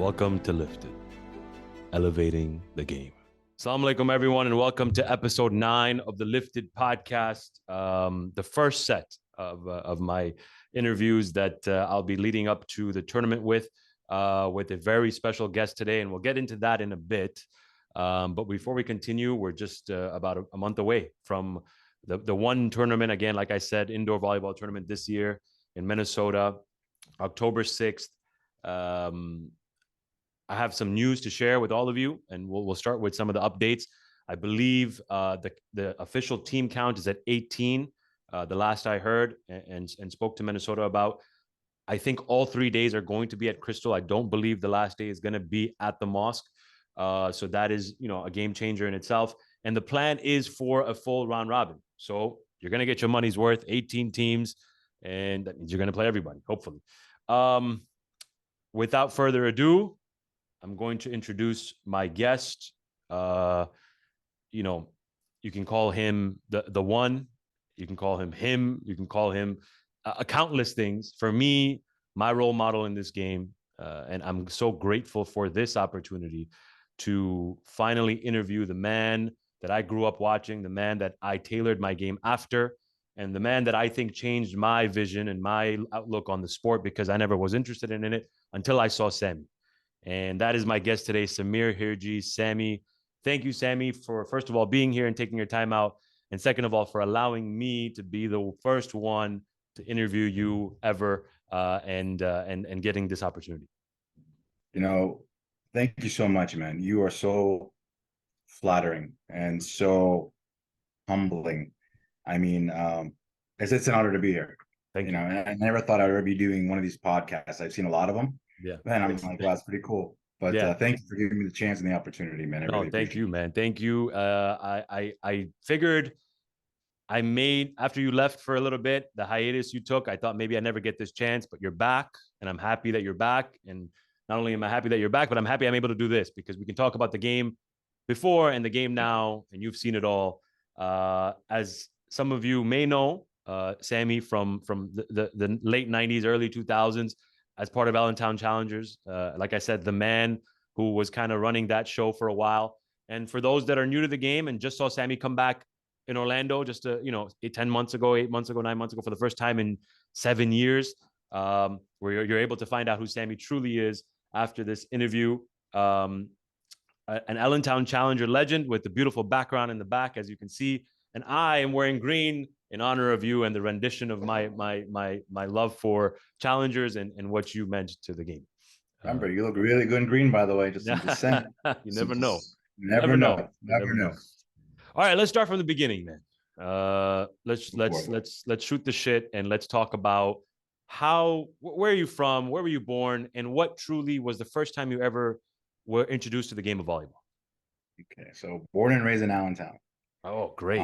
Welcome to Lifted, elevating the game. Assalamu alaikum, everyone, and welcome to episode 9 of the Lifted podcast. The first set of my interviews that I'll be leading up to the tournament with a very special guest today, and we'll get into that in a bit. But before we continue, we're just about a month away from the one tournament, again, like I said, indoor volleyball tournament this year in Minnesota, October 6th. I have some news to share with all of you, and we'll start with some of the updates. I believe the official team count is at 18. The last I heard and spoke to Minnesota about. I think all 3 days are going to be at Crystal. I don't believe the last day is going to be at the mosque. So that is, a game changer in itself. And the plan is for a full round robin. So you're going to get your money's worth, 18 teams, and that means you're going to play everybody, hopefully. Without further ado, I'm going to introduce my guest. You can call him the one. You can call him. You can call him countless things. For me, my role model in this game, and I'm so grateful for this opportunity to finally interview the man that I grew up watching, the man that I tailored my game after, and the man that I think changed my vision and my outlook on the sport, because I never was interested in it until I saw Sammy. And that is my guest today, Sammy Hirji. Sammy, thank you, Sammy, for first of all being here and taking your time out, and second of all for allowing me to be the first one to interview you ever, and getting this opportunity. Thank you so much, man. You are so flattering and so humbling. I mean, it's an honor to be here. Thank you. I never thought I'd ever be doing one of these podcasts. I've seen a lot of them. Yeah. Man, I'm like, wow, it's pretty cool. But yeah. Thank you for giving me the chance and the opportunity, man. Thank you, man. Thank you. I figured after you left for a little bit, the hiatus you took, I thought maybe I never get this chance, but you're back, and I'm happy that you're back. And not only am I happy that you're back, but I'm happy I'm able to do this, because we can talk about the game before and the game now, and you've seen it all. As some of you may know, Sammy from the late 90s, early 2000s, as part of Allentown Challengers. Like I said, the man who was kind of running that show for a while. And for those that are new to the game and just saw Sammy come back in Orlando just 8 months ago, 9 months ago for the first time in 7 years, where you're able to find out who Sammy truly is after this interview. An Allentown Challenger legend with the beautiful background in the back, as you can see. And I am wearing green in honor of you and the rendition of my love for challengers and what you meant to the game. Remember, you look really good in green, by the way. Just saying. You never know. Never know. All right, let's start from the beginning, man. Let's shoot the shit, and let's talk about where are you from, where were you born, and what truly was the first time you ever were introduced to the game of volleyball. Okay, so born and raised in Allentown. Oh, great.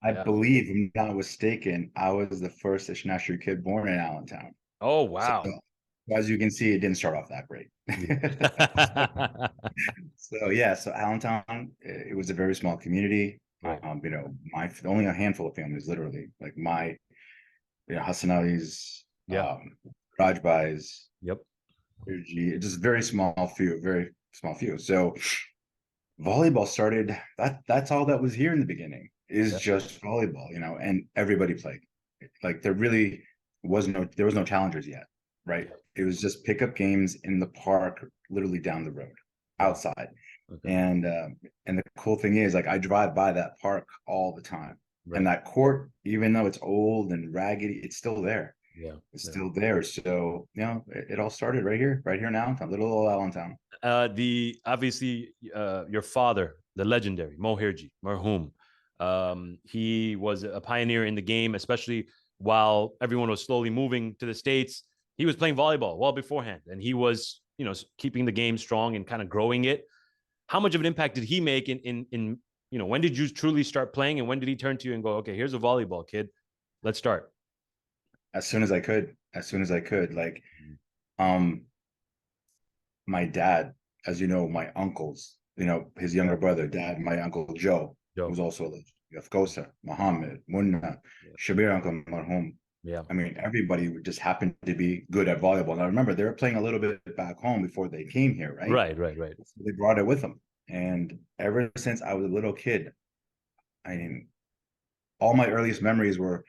I believe, if I'm not mistaken, I was the first Ishnashri kid born in Allentown. Oh, wow. So, as you can see, it didn't start off that great. So Allentown, it was a very small community. Right. Only a handful of families, literally, like my, Hassan Ali's, Rajbai's, yep, just very small few. So volleyball started. That's all that was here in the beginning. Is just volleyball, and everybody played. Like there was no challengers yet, right? It was just pickup games in the park, literally down the road, outside. Okay. And the cool thing is, like, I drive by that park all the time, right. And that court, even though it's old and raggedy, it's still there. Yeah, it's still there. So it all started right here in Allentown, little old Allentown. Obviously, your father, the legendary Mo Hirji, marhum. He was a pioneer in the game, especially while everyone was slowly moving to the States. He was playing volleyball well beforehand, and he was, keeping the game strong and kind of growing it. How much of an impact did he make in when did you truly start playing, and when did he turn to you and go, okay, here's a volleyball, kid, let's start? As soon as I could. Like, my dad, as you know, my uncles, his younger brother, dad, my uncle Joe. Was also a legend. You have Kosa, Mohamed, Munna, Shabir Uncle Marhum, Yeah. I mean, everybody would just happened to be good at volleyball. Now, remember, they were playing a little bit back home before they came here, right? Right. Right. Right. So they brought it with them. And ever since I was a little kid, I mean, all my earliest memories were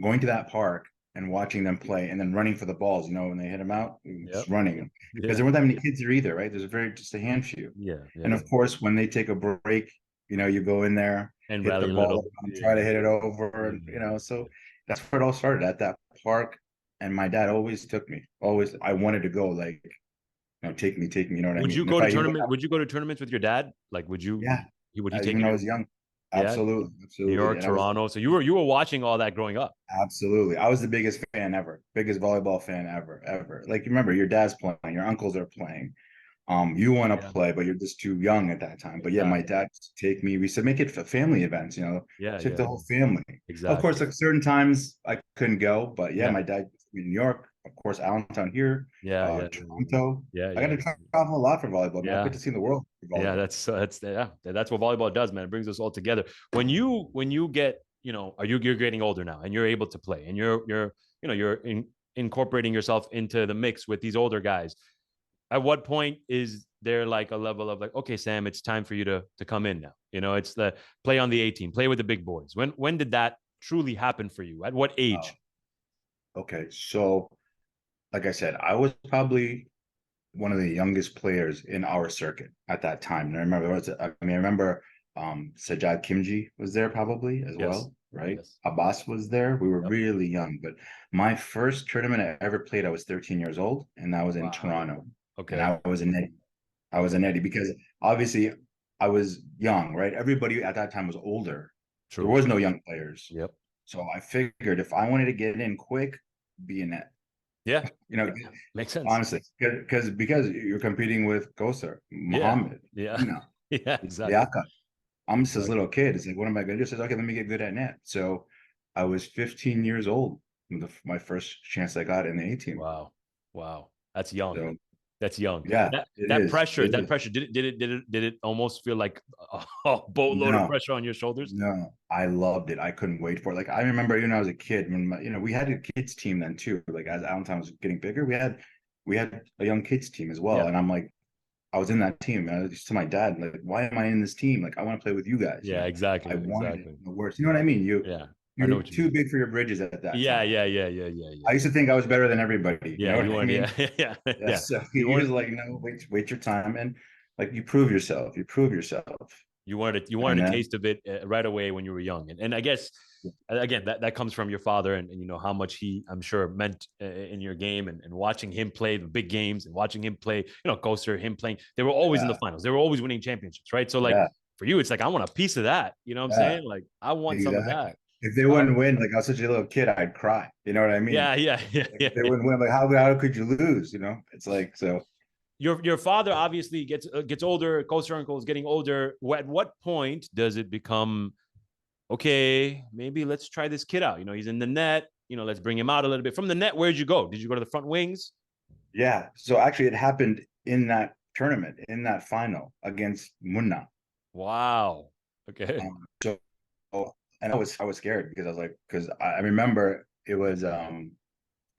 going to that park and watching them play and then running for the balls, when they hit them out, Yep. just running. Because Yeah. there weren't that many kids there either, right? There's just a handful. Yeah. Yeah. And Yeah. of course, when they take a break, you go in there, And hit the rally a ball, little. try to Yeah. hit it over, Yeah. and so that's where it all started at that park. And my dad always took me. Always, I wanted to go. Like, take me, take me. You know what I Would mean? you And if go to I even, tournament? Would you go to tournaments with your dad? Like, would you? yeah, Would he take even you when I to? was young, Yeah. absolutely, New absolutely. York, And I was Toronto. So you were watching all that growing up. absolutely, I was the biggest fan ever, biggest volleyball fan ever, ever. Like, remember, your dad's playing, your uncles are playing. You want to Yeah. play, but you're just too young at that time. But yeah, my Exactly. dad used to take me. We used to make it for family events, Yeah. took Yeah. the whole family. Of course, Exactly. like certain times I couldn't go, but yeah, Yeah. my dad took me to New York, of course, Allentown here, Yeah. Yeah. Toronto. Yeah. I got Yeah. to travel a lot for volleyball, man. I get Yeah. to see the world for Yeah. volleyball. That's what volleyball does, man. It brings us all together. When you get, you're getting older now and you're able to play and you're incorporating yourself into the mix with these older guys. At what point is there like a level of like, okay, Sam, it's time for you to come in now? It's the play on the 18, play with the big boys. When did that truly happen for you? At what Oh, age? okay. So, like I said, I was probably one of the youngest players in our circuit at that time. And I remember Sajad Kimji was there probably as Yes. well, right? Yes. Abbas was there. We were Yep. really young, but my first tournament I ever played, I was 13 years old, and that was in Wow. Toronto. And Okay. I was a netty. I was a Okay. netty because obviously I was young, right? Everybody at that time was older. There True. was no young players. Yep. So I figured if I wanted to get in quick, be a net. Yeah. You know, Yeah. Makes sense. honestly, because you're competing with Kosar, Yeah. Mohammed, Yeah. you know, Yeah. Exactly. Liaka. I'm just this Exactly. little kid. It's like, what am I going to do? Says, okay, let me get good at net. So I was 15 years old when my first chance I got in the A team. Wow. Wow. That's young. So That's young. yeah, That it that is. pressure, It that is. pressure, did it almost feel like a boatload of No, pressure on your shoulders? no, I loved it. I couldn't wait for it. Like I remember, I was a kid when we had a kids team then too. Like as Allentown was getting bigger, we had a young kids team as well. Yeah. And I'm like, I was in that team, and I was just to my dad, like, why am I in this team? Like, I want to play with you guys. Yeah, I exactly. wanted it Exactly. the worst. You know what I mean? Yeah. I know You're what you too mean. big for your bridges at that Yeah, time. yeah, yeah, yeah, yeah, I yeah. used to think I was better than everybody. You Yeah, know you what I weren't, yeah, mean? yeah, Yeah. yeah. So You he was weren't like, no, wait your time, and like you prove yourself. You prove yourself, you wanted and a then taste of it right away when you were young. And I guess again that comes from your father and you know how much he I'm sure meant in your game and watching him play the big games and watching him play, Koster, him playing, they were always in the yeah, finals, they were always winning championships, right? So like yeah, for you it's like I want a piece of that, you know what I'm yeah, saying? Like I want some of exactly. that. If they uh, wouldn't win, like I was such a little kid, I'd cry. You know what I mean? yeah, yeah, yeah, Like yeah, if they yeah. wouldn't win, like how could you lose? It's like so. Your father obviously gets older, Koster uncle is getting older. At what point does it become okay, maybe let's try this kid out? He's in the net. Let's bring him out a little bit. From the net, where'd you go? Did you go to the front wings? Yeah. So actually, it happened in that tournament, in that final against Munna. Wow. Okay. So, and I was scared because I was like, because I remember it was and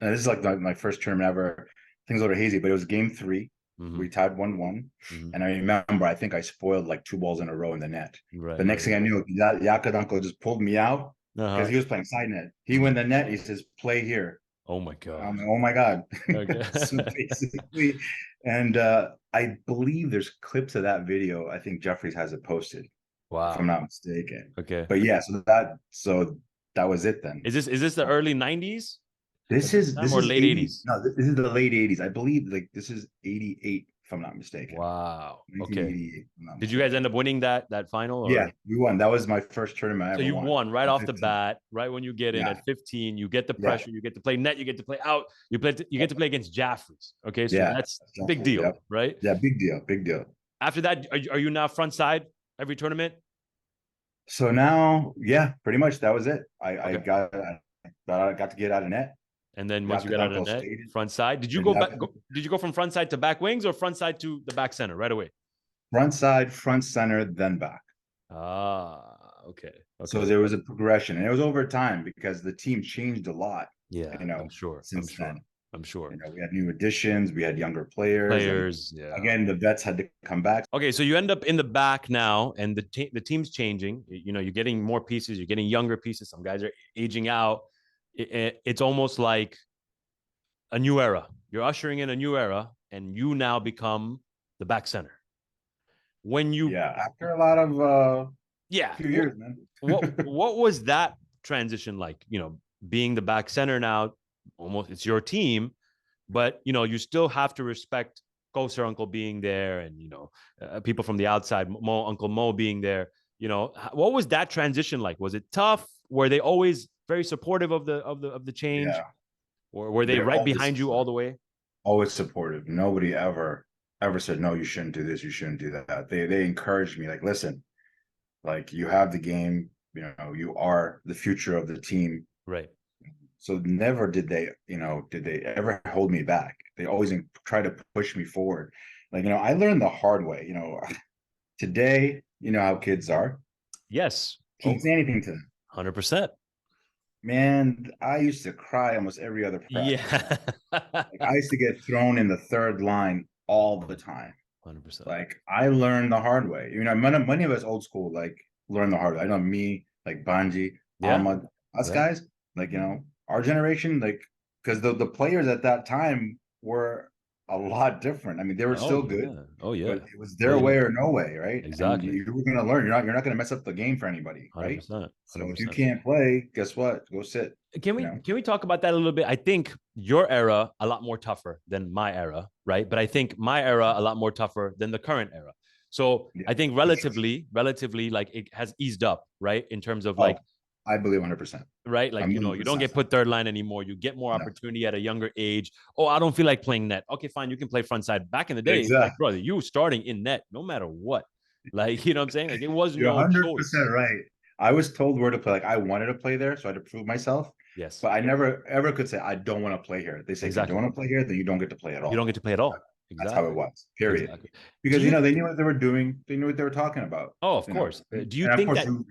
this is like my first tournament ever. Things a little hazy, but it was game three. Mm-hmm. We tied 1-1, Mm-hmm. and I remember I think I spoiled like two balls in a row in the net. Right. The next Right. thing I knew, Yakadanko just pulled me out because Uh-huh. he was playing side net. He went the net. He says, "Play here." Oh my God. Oh my God. Okay. So basically, and I believe there's clips of that video. I think Jeffries has it posted, if I'm Wow. not mistaken. Okay. But yeah, so that was it then. Is this the early 90s at This this is time this or is late 80. 80s? No, this is the late 80s. I believe like this is 88, if I'm not mistaken. Wow. Okay. 1988, if I'm not Did you guys mistaken. end up winning that final Yeah, or? we won. That was my first tournament I So ever you won. won right At off the 15. bat, right when you get in Yeah, at 15, you get the yeah, pressure, you get to play net, you get to play out, you get to play against Jafferys. Okay, so yeah. that's big Jeffries, deal, yep. right? Yeah, big deal, big deal. After that, are you now front side every tournament? So now, yeah, pretty much that was it. I Okay. got to get out of net. And then once you got out of Yakadanko the net, stayed. front side. Did you And go back? Did you go from front side to back wings or front side to the back center right away? front side, front center, then back. Ah, Okay. So Okay. there was a progression, and it was over time because the team changed a lot, Yeah, you know, I'm sure. I'm since sure. then. I'm sure. You know, we had new additions, we had younger players, and Players, yeah. again, the vets had to come back. Okay, so you end up in the back now, and the team's changing. You know, you're getting more pieces, you're getting younger pieces. Some guys are aging out. It's almost like a new era. You're ushering in a new era, and you now become the back center. When you, Yeah, after a lot of yeah, few years, man. what was that transition like? You know, being the back center now, almost it's your team, but you know, you still have to respect Koser Uncle being there, and you know, people from the outside, Uncle Mo being there. You know, what was that transition like? Was it tough? Were they always very supportive of the change, Yeah, or were they they're right behind you all the way? always supportive. Nobody ever said no, you shouldn't do this, you shouldn't do that. They encouraged me, like, listen, like you have the game, you know, you are the future of the team. Right. So never did they ever hold me back. They always try to push me forward. Like, you know, I learned the hard way. You know, today, you know how kids are. Yes. Can't Oh, say anything to them. 100%. Man, I used to cry almost every other practice, man. Yeah. Like I used to get thrown in the third line all the time. 100%. Like I learned the hard way. You know, many of us old school like learn the hard way. I know me, like Bhanji, Yeah. Ahmad, us Yeah. guys, like you know, our generation, like because the players at that time were a lot different. I mean, they were Oh still good, yeah. Oh but yeah. it was their Way way more. or no way, right? And Exactly. you were gonna learn. You're not gonna mess up the game for anybody, right? 100%. So if you 100%. can't play, guess what? Go sit. Can You we know. can we talk about that a little bit? I think your era a lot more tougher than my era, right? But I think my era a lot more tougher than the current era. So Yeah, I think for sure. relatively, like it has eased up, right? In terms of like, Oh, I believe 100%. right, A like you know, million you don't percent. get put third line anymore. You get more No, opportunity at a younger age. Oh, I don't feel like playing net. Okay, fine, you can play front side. Back in the day, it's like, exactly. brother, you starting in net no matter what. Like, you know what I'm saying? Like it was You're no 100% choice. right. I was told where to play. Like I wanted to play there, so I had to prove myself. Yes, But I never ever could say I don't want to play here. They say if you don't exactly. want to play here, then you don't get to play at You don't all. get to play at all. That's how it Exactly. was. Period. Exactly. Do Because you you know they knew what they were doing. They knew what they were talking about. Oh, of You know, course. Do you and of think course that you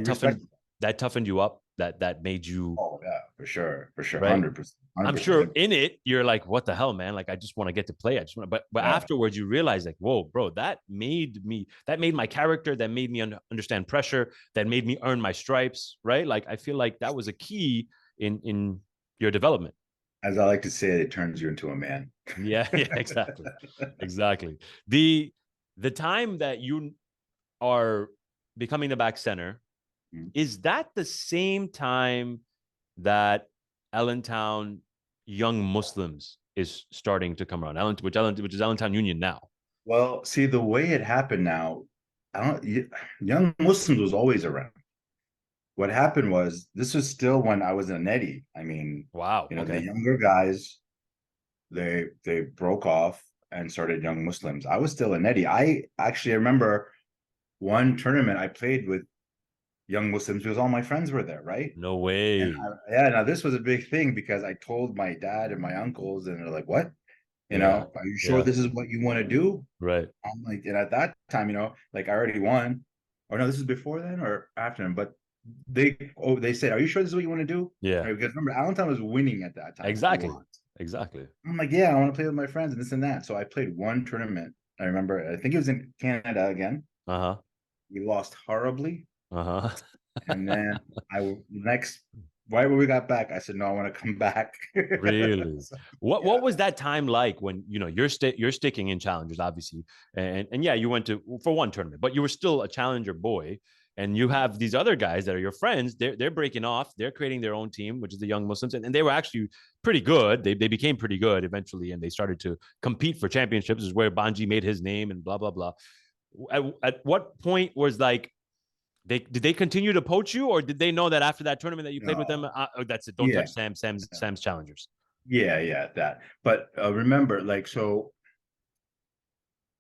respect. that toughened you up? That made you Oh yeah, for sure, right? 100%, I'm 100%. sure in it you're like, what the hell, man? Like I just want to get to play. I just want, but Yeah, afterwards you realize like, whoa, bro, that made my character, that made me understand pressure, that made me earn my stripes, right? Like I feel like that was a key in your development. as I like to say, it turns you into a man. Yeah, yeah, exactly, exactly. The the time that you are becoming the back center, is that the same time that Allentown young Muslims is starting to come around? Which is Allentown Union now. Well, see, the way it happened now, I don't. Young Muslims was always around. What happened was this was still when I was a netty. I mean, Wow. you know, the Okay. younger guys they broke off and started Young Muslims. I was still a netty. I actually remember one tournament I played with Young Muslims because all my friends were there, right? No And way. yeah, now this was a big thing because I told my dad and my uncles, and they're like, "What? You Yeah. know, are you sure Yeah. this is what you want to do?" Right. I'm like, and at that time, you know, like I already won. Or no, this is before then or after then. But they said, "Are you sure this is what you want to do?" Yeah. Right, because remember, Allentown was winning at that time a Exactly. lot. Exactly. I'm like, yeah, I want to play with my friends and this and that. So I played one tournament. I remember, I think it was in Canada again. Uh-huh. We lost horribly. Uh-huh. And then next right when we got back, I said, no, I want to come back. Really? So, What yeah. was that time like when you know you're sticking in challengers, obviously, and yeah, you went to for one tournament, but you were still a challenger boy, and you have these other guys that are your friends. They're breaking off. They're creating their own team, which is the Young Muslims, and they were actually pretty good. They became pretty good eventually, and they started to compete for championships. This is where Bhanji made his name and blah blah blah. At what point was like did they continue to poach you, or did they know that after that tournament that you played with them, No. oh, that's it, don't Yeah. touch Sam's challengers? Yeah, that. But remember, like, so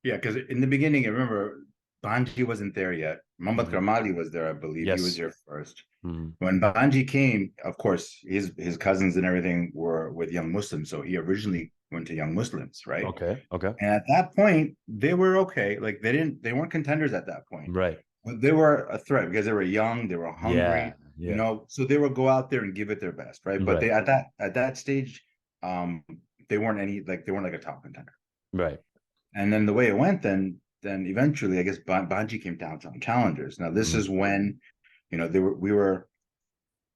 yeah, because in the beginning, I remember Banji wasn't there yet. Mohammad Mm-hmm. Karmali was there, I believe. He was Yes. there first. Mm-hmm. When Banji came, of course, his cousins and everything were with Young Muslims. So he originally went to Young Muslims, right? Okay. Okay. And at that point, they were okay. Like they weren't contenders at that point. Right. But they were a threat because they were young, they were Yeah, hungry, yeah. so they would go out there and give it their best, right? But Right, they at that stage, um, they weren't they weren't like a top contender. right. And then the way it went, then eventually, I guess Bhanji came down to Challengers. Now this Mhm. is when, we were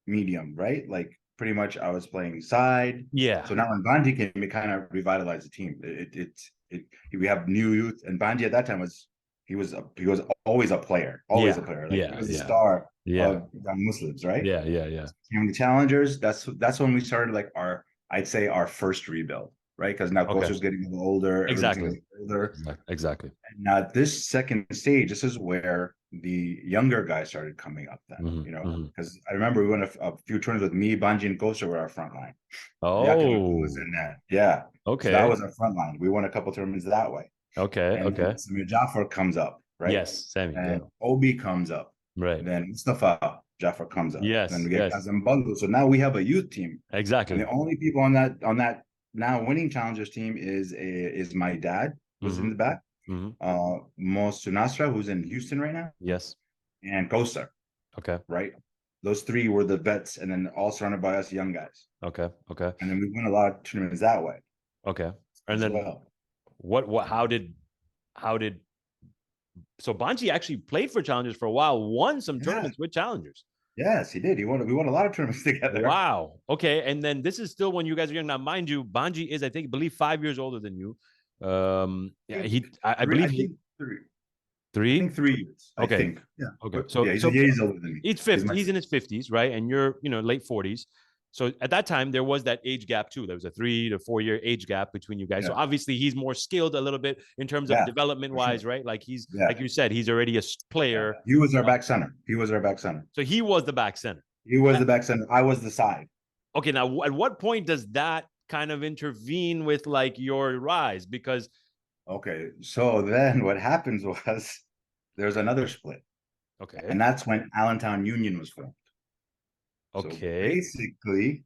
medium, right? Like pretty much I was playing side. Yeah, So now when Bhanji came, it kind of revitalized the team. We have new youth, and Bhanji at that time he was always a player, always a yeah, player. Like he yeah, was the yeah, star yeah, of young Muslims, right? yeah, yeah, yeah. Came the challengers. That's when we started like I'd say our first rebuild, right? Because now Okay, Koso's getting a little older, everybody's exactly, getting older. exactly. Now, this second stage, this is where the younger guys started coming up then, Hmm, hmm. because I remember we won a few tournaments with me, Banji, and Kosa were our front line. Yakin was Oh, in that. Yeah. So that okay, was our front line. We won a couple tournaments that way. okay, And then okay. Samir Jaffer comes up, right? Yes, Sammy. Yeah, And Obi comes up. right. Then Mustafa Jaffer comes up. Then Yes, we get yes, Kazim Bandu. So now we have a youth team. And exactly. the only people on that now winning challengers team is my dad, who's in Hmm, the back, hmm. Mos Sunasra, who's in Houston right now, Yes. and Kosa, Okay, right? Those three were the vets, and then all surrounded by us young guys. okay, okay, And then we win a lot of tournaments that way okay. And as then well. what? How did? So Banji actually played for Challengers for a while, won some Yeah. tournaments with Challengers. Yes, he did. We won a lot of tournaments together. Wow. Okay. And then this is still when you guys are young. Now, mind you, Banji is, I believe 5 years older than you. Yeah, I Three, believe I he think three. I three. think 3 years. I Okay. think. Yeah. Okay. But So yeah, so he's older than me. he's He's 50. my He's in his 50s, right? And you're, late 40s. So at that time, there was that age gap too. There was a 3 to 4 year age gap between you guys. So yeah. obviously, he's more skilled a little bit in terms of Yeah, development for sure. wise, right? Like he's, Yeah. like you said, he's already a Yeah. player. He was our back center. He was our back center. So he was the back center. He was the back center. I was the side. Okay, now at what point does that kind of intervene with like your rise? Because Okay. So then what happens was there's another split. okay, And that's when Allentown Union was formed. So okay. basically,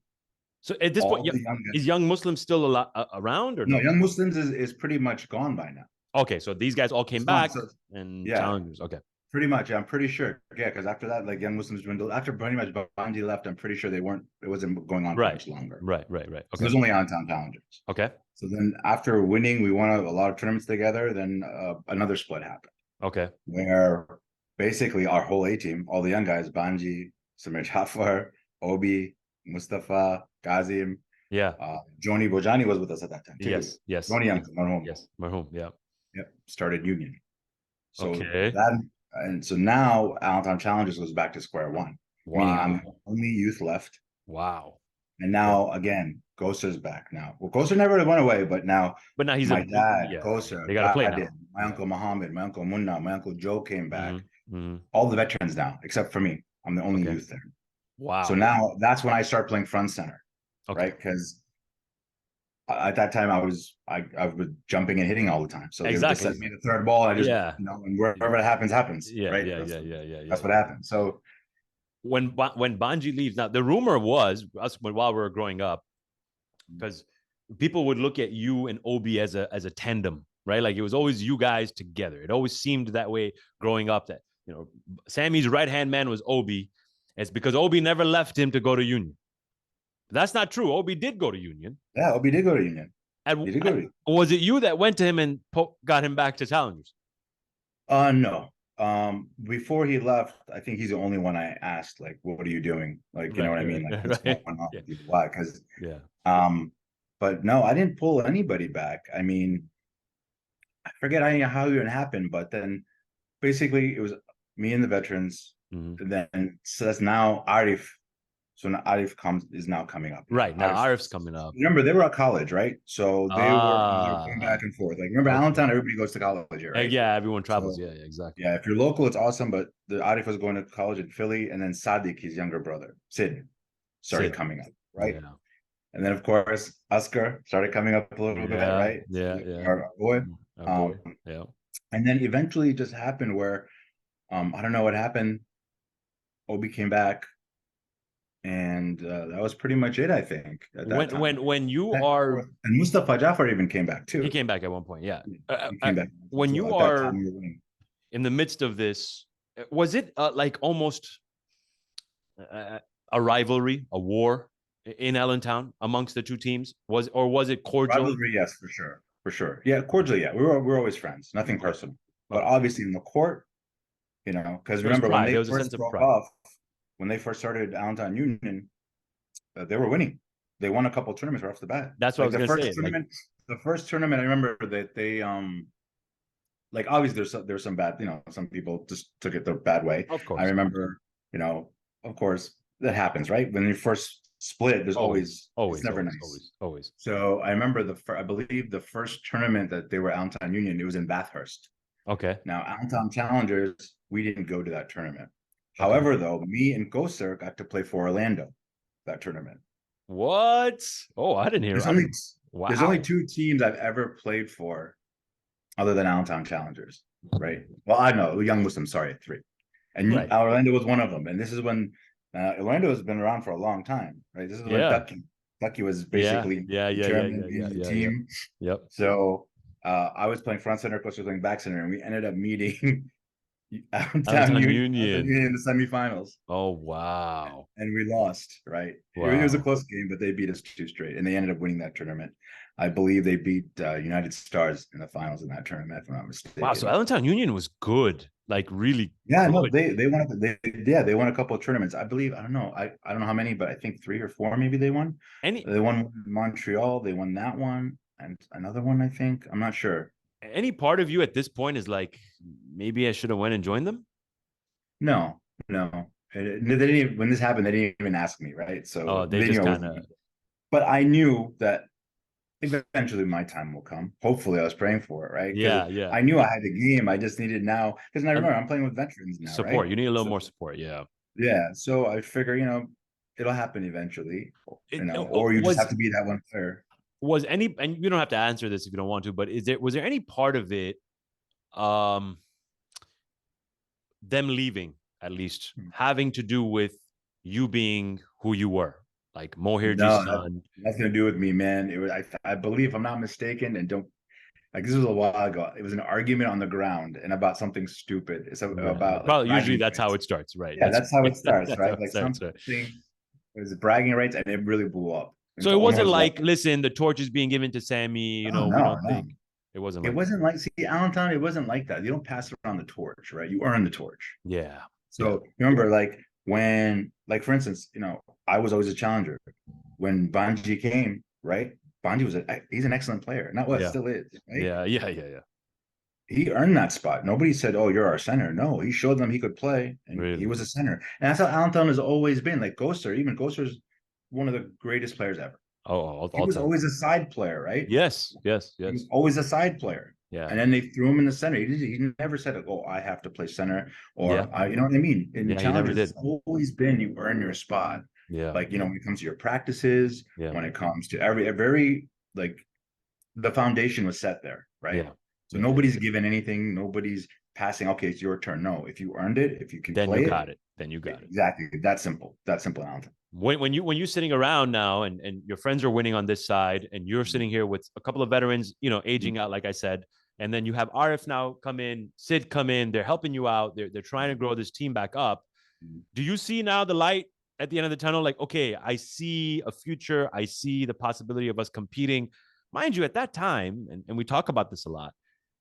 So at this point, all the young is guys. young Muslim still around or No, no? young Muslims is pretty much gone by now. Okay, so these guys all came It's gone. back So and yeah, challengers. Okay, pretty much. I'm pretty sure. Yeah, because after that, like young Muslims dwindled. After pretty much Bandi left, I'm pretty sure they weren't. It wasn't going on for right, much longer. right, right, right. So Okay, there's only Allentown Challengers. okay, So then after winning, we won a lot of tournaments together. Then another split happened okay. where basically our whole A team, all the young guys, Banji, Samir Jafar, Obi, Mustafa, Kazim, Yeah. Joni Bojani was with us at that time too. Yes. Yes. Joni Yes. Uncle, marhum. Yes. Marhum. Yeah. Yep, started Union. So Okay. so now Allentown Challengers goes back to square one, meaning I'm the Wow. only youth left. Wow. And Okay. now again, Gosa's back now. Well, Gosa never went away, but now But now my dad, yeah. Gosa, They got to play Gadin, now. my Yeah. uncle Mohammed, my uncle Munna, my uncle Joe came back. Mm-hmm. Mm-hmm. All the veterans now, except for me. I'm the only Okay. youth there. So Wow. now that's when I start playing front center, Okay. right? Because at that time I was jumping and hitting all the time. So they would just Exactly. send me the third ball. And I just, Yeah. and wherever it happens, happens, Yeah. right? Yeah. That's Yeah. Yeah. Yeah. Yeah. that's what Yeah. happened. So When Banji leaves, now the rumor was us while we were growing up, because people would look at you and Obi as a tandem, right? Like it was always you guys together. It always seemed that way growing up. That Sammy's right hand man was Obi. It's because Obi never left him to go to Union. But that's not true. Obi did go to Union. yeah, Obi did go to Union. He did go to Union. Was it you that went to him and got him back to Challengers? No. Before he left, I think he's the only one I asked, like, what are you doing? Like, you know what I mean? Like, what's going on with you? Why? Because yeah. But no, I didn't pull anybody back. I mean, I forget how it happened, but then basically it was me and the veterans. Mm-hmm. And then so that's now Arif. So now Arif is now coming up. Right. Now Arif, Arif's coming up. remember, they were at college, right? So they were going back and forth. Like, remember, Okay. Allentown, everybody goes to college here, right? Yeah, everyone travels. So, yeah, exactly. yeah, if you're local, it's awesome. But the Arif was going to college in Philly, and then Sadiq, his younger brother, Sid, started coming up, right? Yeah. And then, of course, Oscar started coming up a little bit, right? Yeah, yeah. Our boy. Yeah. And then eventually it just happened where, I don't know what happened. Obi came back, and that was pretty much it, I think. At that time. When you are, and Mustafa Jaffer even came back too. He came back at one point, yeah. He came back. When So you at that are time, we were winning. in the midst of this, Was it like almost a rivalry, a war in Allentown amongst the two teams? Was it cordial? Rivalry, yes, for sure, for sure. Yeah, cordially, yeah. We were always friends, nothing Okay. personal. But Okay. obviously in the court, because There was remember when pride. they There was a sense first of broke pride. off, when they first started Allentown Union, they were winning. They won a couple of tournaments right off the bat. That's what I Like was gonna say. Like, the first tournament, I remember that they like obviously there's some bad, some people just took it the bad way. of I course, remember, of course that happens, right? When you first split, there's always, it's always, never always, nice. always, always. So I remember I believe the first tournament that they were Allentown Union, it was in Bathurst. Okay. Now Allentown Challengers, we didn't go to that tournament. Okay. However, though, me and Gosser got to play for Orlando that tournament. What? Oh, I didn't hear. There's I only didn't. there's only Wow. two teams I've ever played for other than Allentown Challengers, right? Well, I know Young Muslims, sorry, three. And Right. Orlando was one of them. And this is when Orlando has been around for a long time, right? This is when Yeah. Ducky was Yeah. basically Yeah. Yeah. Yeah. chairman Yeah. Yeah. of the Yeah. Yeah. team. Yep. So I was playing front center, Coach was playing back center, and we ended up meeting Allentown Allentown Union, Union. in the semifinals, Oh wow. and we lost. Right, it was a Wow. close game, but they beat us two straight, and they ended up winning that tournament. I believe they beat United Stars in the finals in that tournament, if I'm not Wow. So mistaken. Allentown Union was good. Like really Yeah, no, good. they won a couple of tournaments. I believe I don't know how many, but I think three or four maybe they won. Any They won Montreal, they won that one, and another one I think. I'm not sure. any part of you at this point is like, maybe I should have went and joined them? No, no. They didn't even, when this happened, they didn't even ask me, right? So Oh, they they knew just I was kind of. leaving. But I knew that eventually my time will come. Hopefully, I was praying for it, right? Because Yeah. Yeah. I knew I had the game. I just needed now. Because I And remember I'm playing with veterans now, right? support. You need a little So more support. Yeah. yeah, so I figure, it'll happen eventually, or you just have Was to be that one player. any, and you don't have to answer this if you don't want to, but was there any part of it, um them leaving, at least Hmm. having to do with you being who you were, like No, Mohirji's that son? nothing to do with me, man. It was I believe, if I'm not mistaken, and don't like this was a while ago. It was an argument on the ground and about something stupid. It's Right. about like Probably usually bragging that's how rights. it starts, right? Yeah, that's how it starts, That's how right? it Like starts, something right? it was bragging rights, and it really blew up So into it wasn't almost like, like, listen, the torch is being given to Sammy, oh we no, don't no. think. It wasn't It like that. wasn't like, see, Allentown, it wasn't like that. You don't pass around the torch, right? You earn the torch. Yeah. Yeah. So remember, like when, like for instance, I was always a challenger. When Bhanji came, right? Bhanji he's an excellent player, not what Yeah. still is, right? Yeah. Yeah. Yeah. Yeah. He earned that spot. Nobody said, "Oh, you're our center." No, he showed them he could play, and he Really. was a center. And that's how Allentown has always been. Like Gosser, even Gosser's one of the greatest players ever. Oh, He all was time. always a side player, right? Yes. Yes. He Yes. was always a side player. Yeah. And then they threw him in the center. He never said, "Oh, I have to play center," Yeah. or you know what I mean. In Yeah. He never challenges, did. it's always been you earn your spot. Yeah. Like when it comes to your practices, Yeah. when it comes to every like the foundation was set there, right? Yeah. So Yeah. Yeah. nobody's given anything. Nobody's passing. Okay, it's your turn. No, if you earned it, if you can Then you play it, got it. Then you got it. exactly. That simple. That simple, Allentown. When you're sitting around now and your friends are winning on this side and you're sitting here with a couple of veterans, aging out, like I said, and then you have RF now come in, Sid come in, they're helping you out, they're trying to grow this team back up. Do you see now the light at the end of the tunnel? Like, okay, I see a future, I see the possibility of us competing. Mind you, at that time, and we talk about this a lot,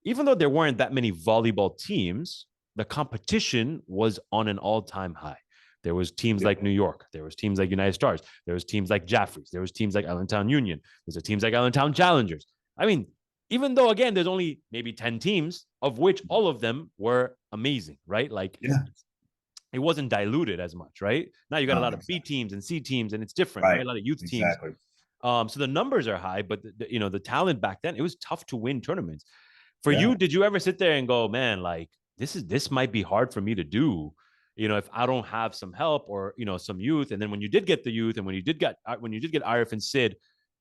even though there weren't that many volleyball teams, the competition was on an all-time high. There was teams Yeah. like New York. There was teams like United Stars. There was teams like Jafferys. There was teams like Allentown Union. There's teams like Allentown Challengers. I mean, even though, again, there's only maybe 10 teams, of which all of them were amazing, right? Like, Yeah. it wasn't diluted as much, right? Now you got a No, lot of B exactly. teams and C teams, and it's different, right? Right. A lot of youth teams. Exactly. So the numbers are high, but the talent back then, it was tough to win tournaments. For Yeah. you, did you ever sit there and go, man, like this might be hard for me to do, if I don't have some help or some youth? And then when you did get the youth, and when you did get Arif and Sid,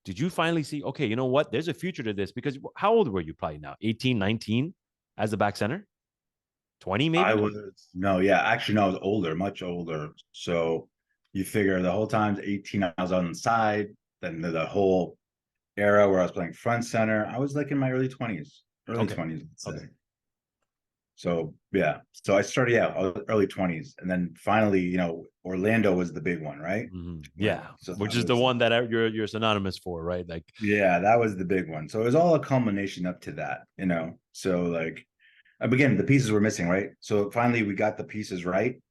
did you finally see, okay, you know what? There's a future to this? Because how old were you? Probably now 18, 19 as a back center, 20 I maybe. was no, yeah, actually, no, I was older, much older. So you figure the whole time 18, I was on the side. Then the whole era where I was playing front center, I was like in my early 20s, Okay. let's say. Okay. So yeah, so I started early 20s, and then finally, Orlando was the big one, right? Yeah, So which that is the was one that you're synonymous for, right? Like, yeah, that was the big one. So it was all a culmination up to that, So like again, the pieces were missing, right? So finally we got the pieces right.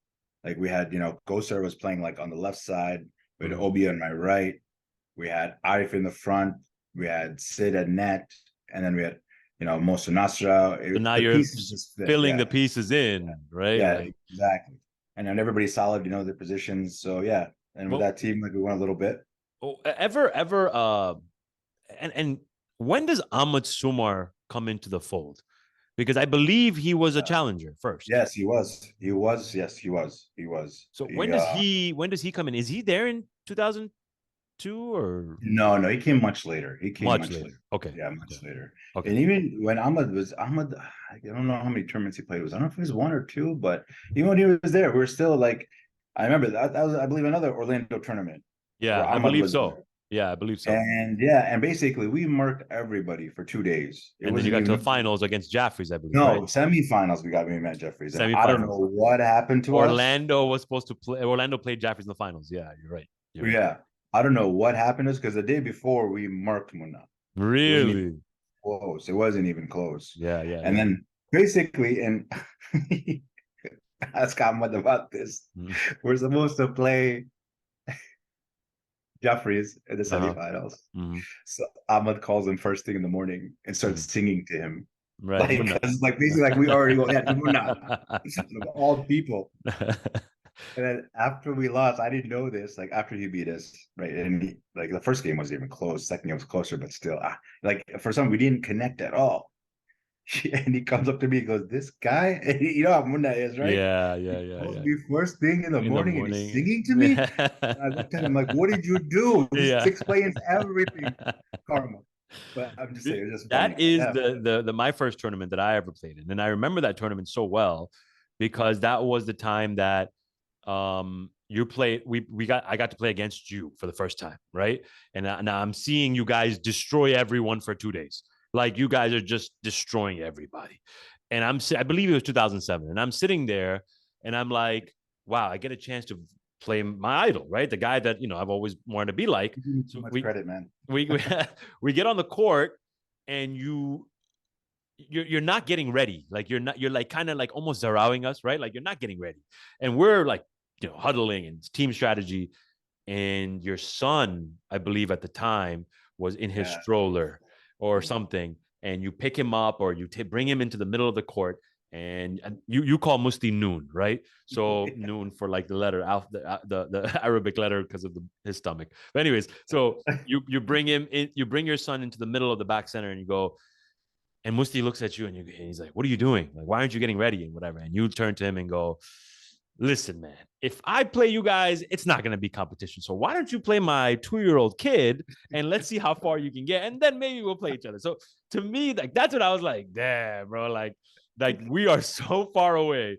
Like we had, Gosar was playing like on the left side, we had Obi on my right, we had Arif in the front, we had Sid at net, and then we had, Mosa so Nasra. now The you're pieces just fit, filling yeah. the pieces in, right? Yeah, Like, exactly. And then everybody's solid, their positions. So yeah. And with well, that team, like we won a little bit. ever and when does Ahmad Sumar come into the fold? Because I believe he was a challenger first. Yes, he was. He was. Yes, he was. He was. So when does he come in? Is he there in 2002 or No, he came much later. He came much much later. later? Okay. Yeah, Okay. much later. Okay. And even when Ahmad, I don't know how many tournaments he played. I don't know if it was one or two, but even when he was there, we were still like, I remember that was, I believe, another Orlando tournament Yeah, where I Ahmad believe was so. there. Yeah, I believe so. And basically we marked everybody for 2 days. It And then you wasn't got to the even finals against Jafferys, I believe, right? no semifinals. We met Jeffries, and I don't know Semifinals. what happened to us. Orlando was supposed to play. Orlando played Jafferys in the finals. Yeah, you're right. You're right. Yeah, I don't know what happened to us because the day before we marked Muna. It wasn't even Really? close. It wasn't even close. Yeah, yeah, And yeah. then basically, and ask Ahmad about this. Mm. We're supposed to play Jeffries in the Uh-huh. semifinals. Mm-hmm. So Ahmad calls him first thing in the morning and starts Mm-hmm. singing to him. Right. Like, Muna. cause like basically like we already go, yeah, Muna. Of all people. And then after we lost, I didn't know this. Like after he beat us, right? And like the first game wasn't even close. Second game was closer, but still, like for some we didn't connect at all. And he comes up to me and goes, "This guy, and you know how Munda is, right? Yeah, He yeah, yeah, calls yeah. me first thing in the In the morning and he's morning. singing to me." And I looked at him like, "What did you do? This Yeah. explains everything, karma." But I'm just saying, it's just funny. That is Yeah, the my first tournament that I ever played in, and I remember that tournament so well because that was the time that you played. I got to play against you for the first time, right? And now I'm seeing you guys destroy everyone for 2 days. Like you guys are just destroying everybody, and I believe it was 2007, and I'm sitting there, and I'm like, wow, I get a chance to play my idol, right? The guy that I've always wanted to be like. you give me too So much we credit, man. we we get on the court and you're not getting ready. Like you're like kind of like almost zeroing us, right? Like you're not getting ready. And we're like, huddling and team strategy. And your son, I believe at the time, was in his Yeah. stroller or something. And you pick him up or you bring him into the middle of the court and you call Musti Noon, right? So Noon for like the letter the Arabic letter because of his stomach. But anyways, so you bring him in, you bring your son into the middle of the back center and you go, and Musti looks at you and he's like, "What are you doing? Like, why aren't you getting ready and whatever?" And you turn to him and go, "Listen, man, if I play you guys, it's not going to be competition. So why don't you play my 2-year-old kid and let's see how far you can get, and then maybe we'll play each other." So to me, like that's what I was like, "Damn, bro, like we are so far away."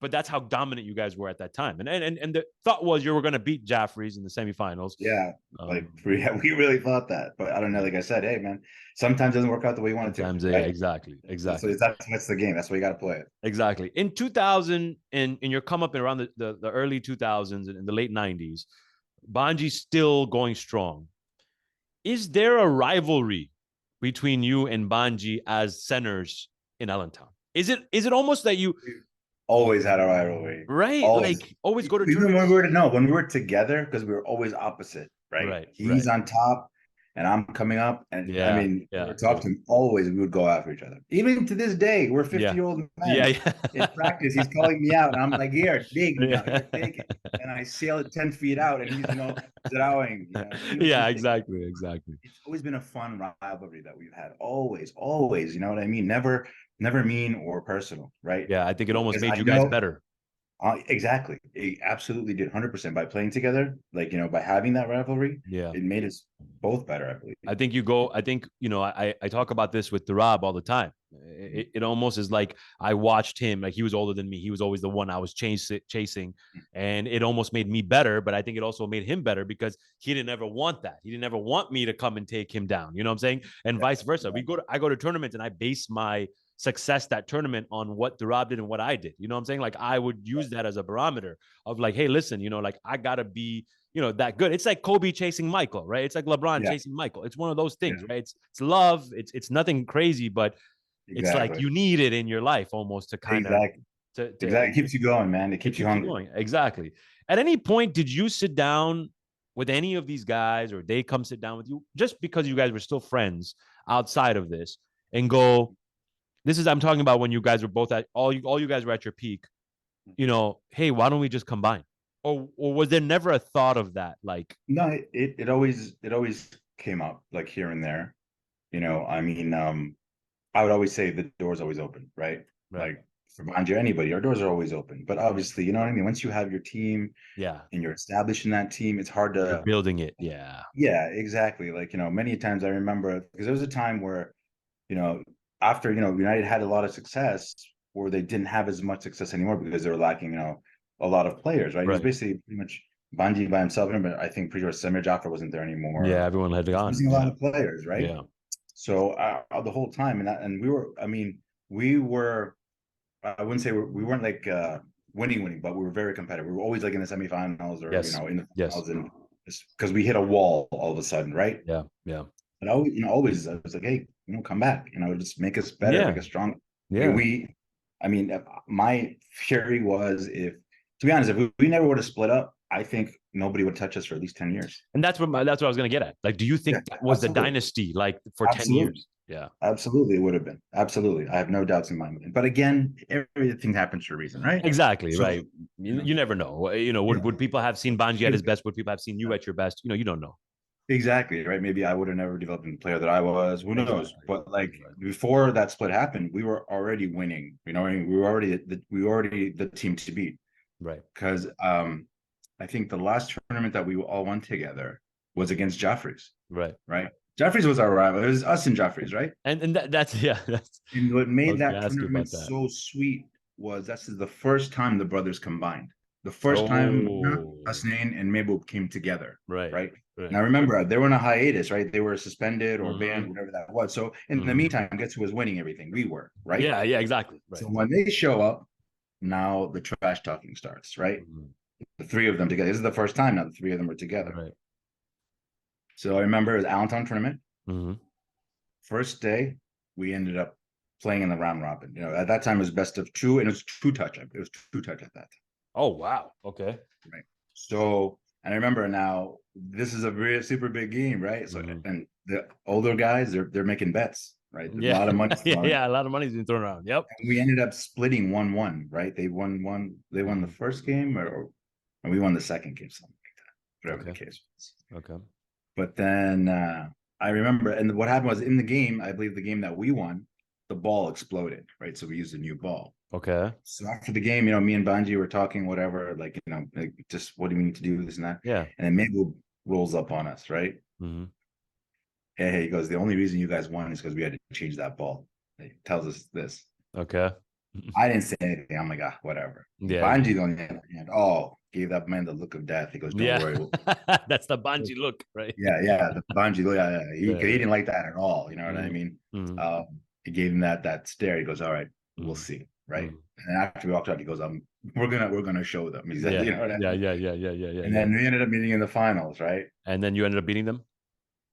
But that's how dominant you guys were at that time. And the thought was you were going to beat Jafferys in the semifinals. Yeah, like we really thought that, but I don't know. Like I said, hey man, sometimes it doesn't work out the way you want it to, Sometimes, yeah, right? exactly, So exactly. that's the game. That's why you got to play it. Exactly. In 2000, in your come up around the early 2000s and in the late 90s, Bhanji's still going strong. Is there a rivalry between you and Bhanji as centers in Allentown? Is it almost that you, We always had a rivalry. right? Always. Like always go to Even when tournaments? we were no, when we were together, because we were always opposite, right? Right, He's right. on top and I'm coming up. And I Yeah, mean, we yeah, were yeah. talking always, we would go after each other. Even to this day, we're Yeah. 50-year-old Yeah, men. In practice, he's calling me out, and I'm like, here, dig me now, yeah. here, take it. And I sail it 10 feet out, and he's, zeroing, even to Yeah, this day. exactly, exactly. It's always been a fun rivalry that we've had. Always, always, you know what I mean? Never mean or personal, right? Yeah, I think it almost Because made I you guys know better. exactly. It absolutely did 100% by playing together. Like, by having that rivalry, Yeah. it made us both better, I believe. I think, I talk about this with Durab all the time. It almost is like I watched him, like he was older than me. He was always the one I was chasing. And it almost made me better, but I think it also made him better because he didn't ever want that. He didn't ever want me to come and take him down. You know what I'm saying? And Yeah, vice versa. yeah. I go to tournaments and I base my success that tournament on what Durab did and what I did. You know what I'm saying? Like I would use that as a barometer of like, hey, listen, you know, like I gotta be, you know, that good. It's like Kobe chasing Michael, right? It's like LeBron Yeah. chasing Michael. It's one of those things, Yeah. right? It's love. It's nothing crazy, but it's like Exactly. you need it in your life almost to kind of Exactly. to Exactly. It keeps you going, man. It it keeps you keeps you hungry. going. Exactly. At any point, did you sit down with any of these guys or they come sit down with you just because you guys were still friends outside of this and go, this is, I'm talking about when you guys were both at all you guys were at your peak, you know, hey, why don't we just combine? Or was there never a thought of that? Like, No, it always came up like here and there. You know, I mean, I would always say the door's always open, right? right. Like for Bhanji or anybody, our doors are always open. But obviously, you know what I mean? Once you have your team Yeah. and you're establishing that team, it's hard You're to, building it. Yeah. yeah, exactly. Like, you know, many times I remember because there was a time where, you know, after, you know, United had a lot of success where they didn't have as much success anymore because they were lacking, you know, a lot of players, right? It was Right. basically pretty much Bhanji by himself. But I think pretty sure Sammy Jaffer wasn't there Yeah. anymore. Everyone had It was gone. missing a lot Yeah. of players, right? Yeah. So the whole time, and we were, I mean, we were, I wouldn't say we weren't like winning, but we were very competitive. We were always like in the semifinals or, you Yes. know, in the Yes. finals, and because we hit a wall all of a sudden, right? Yeah. Yeah. But always, you know, always I was like, hey, you know, come back, you know, just make us better, Yeah. make us strong. Yeah. I mean, my theory was if, to be honest, if we never would have split up, I think nobody would touch us for at least 10 years. And that's what I was gonna get at. Like, do you Yeah, think that was the absolutely. dynasty like for 10 Absolutely. years? Yeah. Absolutely, it would have been. Absolutely. I have no doubts in my mind. But again, everything happens for a reason, right? Exactly. So, Right. you know, You never know. You know, yeah, would people have seen Banji at his best? Would people have seen you at your best? You know, you don't know. exactly, right? Maybe I would have never developed into the player that I was. Who knows? Exactly. But like Exactly. before that split happened, we were already winning. You know, we were already the team to beat. Right. Because I think the last tournament that we all won together was against Jafferys, Right. right? Jafferys was our rival. It was us and Jafferys, right? And that's yeah. That's And what I made was gonna that ask you tournament about that. so sweet was that's the first time the brothers combined. The first time Oh. Hasnain and Mabel came together, Right. right? Right. Now remember, they were in a hiatus, right? They were suspended or Mm-hmm. banned, whatever that was. So in the Mm-hmm. meantime, guess who was winning everything? We were, right? Yeah. Yeah. Exactly. So Right. when they show up, now the trash talking starts, right? Mm-hmm. The three of them together. This is the first time now the three of them were together. Right. So I remember it was Allentown tournament. Mm-hmm. First day, we ended up playing in the round robin. You know, at that time it was best of two, and it was two touch. It was two touch at that Oh wow. Okay. time, right? So, and I remember now this is a very super big game, right? So, Mm-hmm. and the older guys, they're making bets, right? There's a Yeah. lot of money Yeah. thrown. Yeah. A lot of money's been thrown around. Yep. And we ended up splitting 1-1, right? They won one. They won the Mm-hmm. first game, and we won the second game, something like that, whatever Okay. the case was. Okay. But then I remember, and what happened was in the game, I believe the game that we won, the ball exploded, right? So we used a new ball. Okay. So after the game, you know, me and Banji were talking, whatever, like, you know, like just what do we need to do, this and that. Yeah. And then Mabel rolls up on us, right? Mm-hmm. Hey, he goes, the only reason you guys won is because we had to change that ball. He tells us this. Okay. I didn't say anything. I'm like, Yeah. whatever. Yeah. Banji, on the other hand, oh, gave that man the look of death. He goes, don't Yeah. worry. That's the Banji look, right? Yeah, the Banji, yeah. He Yeah. didn't like that at all. You know what I Mm-hmm. mean? Mm-hmm. He gave him that stare. He goes, all right, we'll Mm-hmm. see, right? Mm-hmm. And after we walked out, he goes, we're gonna show them. He said, Yeah. you know what I Yeah. mean? Yeah. Yeah. Yeah. Yeah. Yeah. And Yeah. then we ended up meeting in the finals, right? And then you ended up beating them.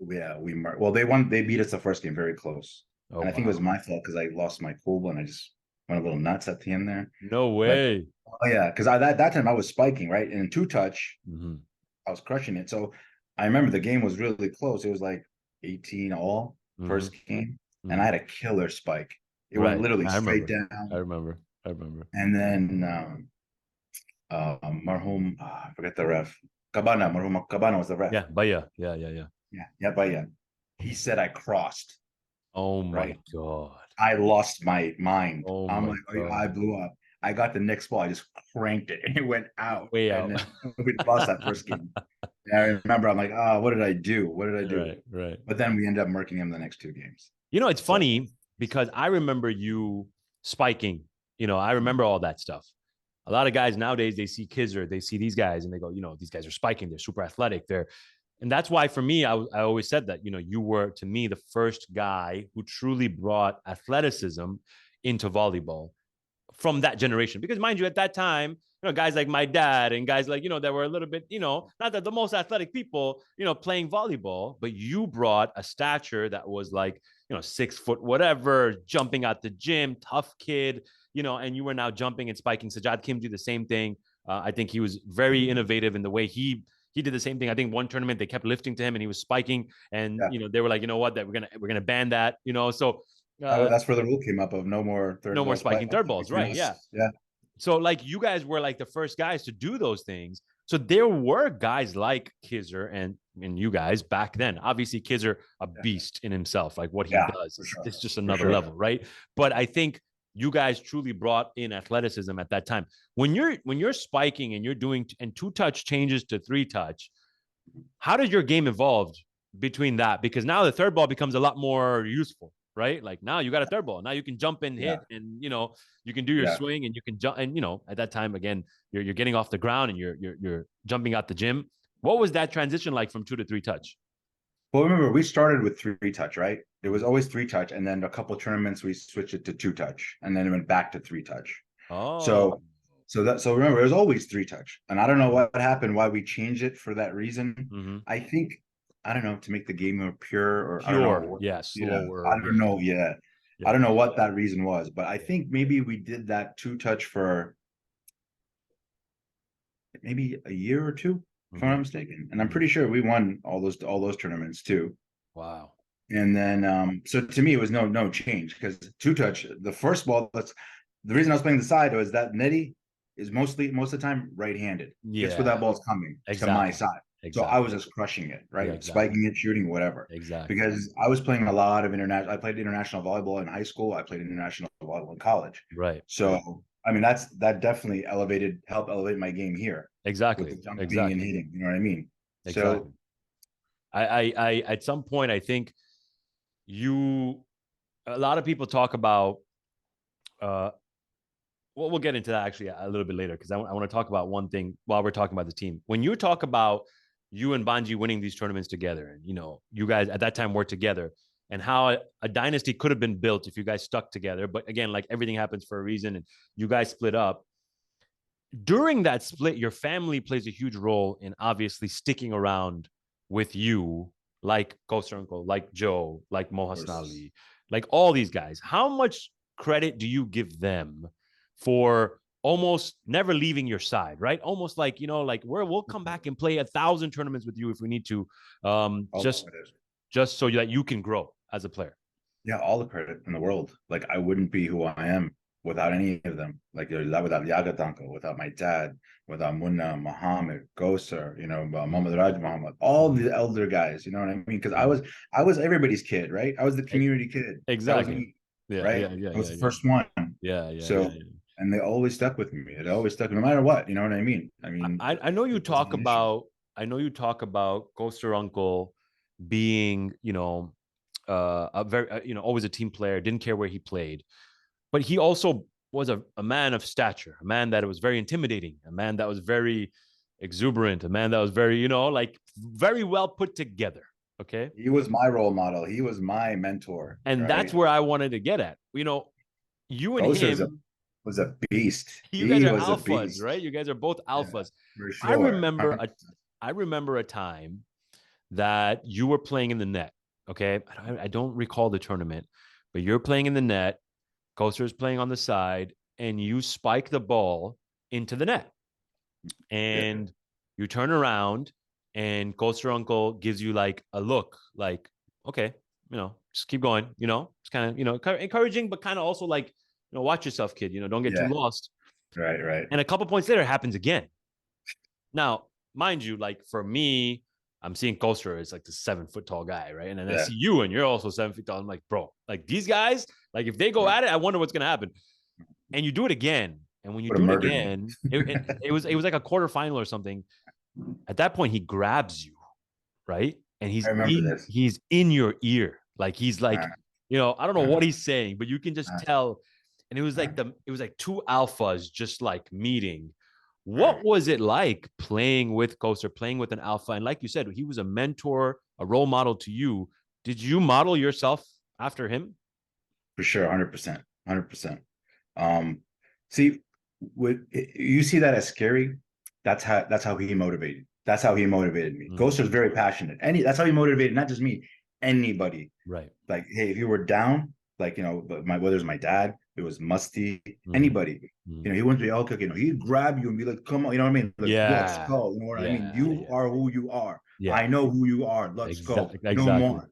Yeah, well, they beat us the first game very close. Oh And I think it was wow. my fault because I lost my cool and I just went a little nuts at the end there. No But way. oh yeah, because that time I was spiking, right? And in two touch, Mm-hmm. I was crushing it. So I remember the game was really close. It was like 18 all Mm-hmm. first game, and Mm-hmm. I had a killer spike. It went Right. literally I straight remember. I down. remember. I remember. And then Marhum, I forget the ref. Marhum Cabana was the ref. Yeah. But yeah. Yeah. Yeah. Yeah. Yeah, but yeah. He said I crossed, Oh my right? God. I lost my mind. Oh I'm my like, I God. blew up. I got the next ball. I just cranked it and it went out. Way And out. then we lost that first game. And I remember I'm like, what did I do? What did I do? Right. Right. But then we ended up murking him the next two games. You know, it's So funny because I remember you spiking. You know, I remember all that stuff. A lot of guys nowadays, they see kids or they see these guys and they go, you know, these guys are spiking. They're super athletic. And that's why for me, I always said that, you know, you were to me the first guy who truly brought athleticism into volleyball from that generation? Because mind you, at that time, guys like my dad and guys like, that were a little bit, not that the most athletic people, playing volleyball, but you brought a stature that was like, 6 foot, whatever, jumping out the gym, tough kid, and you were now jumping and spiking. Sajad Kim did the same thing. I think he was very innovative in the way he did the same thing. I think one tournament they kept lifting to him and he was spiking, and they were like, what, that we're gonna ban that, so that's where the rule came up of no more spiking third balls, right? Yeah. So like you guys were like the first guys to do those things. So there were guys like Kizzer and you guys back then. Obviously, Kizzer, a beast in himself. Like what he does, it's just another level, right? But I think you guys truly brought in athleticism at that time. When you're spiking and you're doing and 2-touch changes to 3-touch, how did your game evolve between that? Because now the third ball becomes a lot more useful, right? Like now you got a third ball. Now you can jump and hit, and you can do your swing, and you can jump. And at that time, again, you're getting off the ground and you're jumping out the gym. What was that transition like from 2 to 3-touch? Well, remember, we started with 3-touch, right? It was always 3-touch, and then a couple of tournaments we switched it to 2-touch, and then it went back to 3-touch. Oh, so remember, it was always 3-touch, and I don't know what happened, why we changed it for that reason. Mm-hmm. I don't know, to make the game more pure, or I don't know. Slower. I don't know. Yeah. I don't know what that reason was, but I think maybe we did that 2-touch for maybe a year or two, if I'm not mistaken. And I'm pretty sure we won all those tournaments too. Wow. And then so to me it was no change, because 2-touch, the first ball, that's the reason I was playing the side was that netty is most of the time right-handed. Yeah. It's where that ball's coming to my side. Exactly. So I was just crushing it, right? Yeah, exactly. Spiking it, shooting, whatever. Exactly. Because I was playing a lot of international. I played international volleyball in high school. I played international volleyball in college. Right. So I mean, that definitely helped elevate my game here. Exactly. With the jumping and hitting. You know what I mean? Exactly. So I at some point, I think a lot of people talk about well, we'll get into that actually a little bit later, because I want to talk about one thing while we're talking about the team. When you talk about you and Bhanji winning these tournaments together, and you guys at that time were together, and how a dynasty could have been built if you guys stuck together. But again, like everything happens for a reason, and you guys split up. During that split, your family plays a huge role in obviously sticking around with you, like Coaster Uncle, like Joe, like Mohsen Ali, like all these guys. How much credit do you give them for almost never leaving your side, right? Almost like, like we'll come back and play 1,000 tournaments with you if we need to, just so that you can grow as a player. Yeah, all the credit in the world. Like I wouldn't be who I am without any of them. Like without Yagatanko, without my dad, without Munna, Mohamed, Gosar, Mohamed Muhammad, all the elder guys. You know what I mean? Because I was everybody's kid, right? I was the community kid. Exactly. Right. I was the first one. Yeah. So. And they always stuck with me. It always stuck, no matter what. You know what I mean? I know you talk about Coaster Uncle being, a very, always a team player, didn't care where he played, but he also was a man of stature, a man that was very intimidating, a man that was very exuberant, a man that was very, like very well put together. Okay. He was my role model. He was my mentor. And that's where I wanted to get at. You and him was a beast. You guys are alphas, right? You guys are both alphas. Yeah, for sure. I remember a time that you were playing in the net. Okay. I don't recall the tournament, but you're playing in the net. Coaster's playing on the side, and you spike the ball into the net. And you turn around, and Coaster Uncle gives you like a look, like, okay, just keep going, it's kind of, encouraging, but kind of also like, watch yourself, kid, don't get too lost. Right. And a couple points later, it happens again. Now, mind you, like for me, I'm seeing Coaster as like the 7-foot tall guy, right? And then I see you, and you're also 7 feet tall. I'm like, bro, like these guys, like if they go at it, I wonder what's gonna happen. And you do it again, and when you do it again, it was like a quarterfinal or something. At that point, he grabs you, right? And he's in your ear, like he's like, I don't know what he's saying, but you can just tell. And it was like two alphas just like meeting. What was it like playing with Coaster, playing with an alpha? And like you said, he was a mentor, a role model to you. Did you model yourself after him? For sure, 100%. 100%. See, you see that as scary. That's how he motivated. That's how he motivated me. Ghost was very passionate. That's how he motivated not just me, anybody. Right. Like, hey, if you were down, like, whether it's my dad, it was Musty, anybody, he wouldn't be okay. He'd grab you and be like, come on, you know what I mean? Like, let's Yeah. go. You know what I mean? You are who you are. Yeah. I know who you are. Let's go. No more.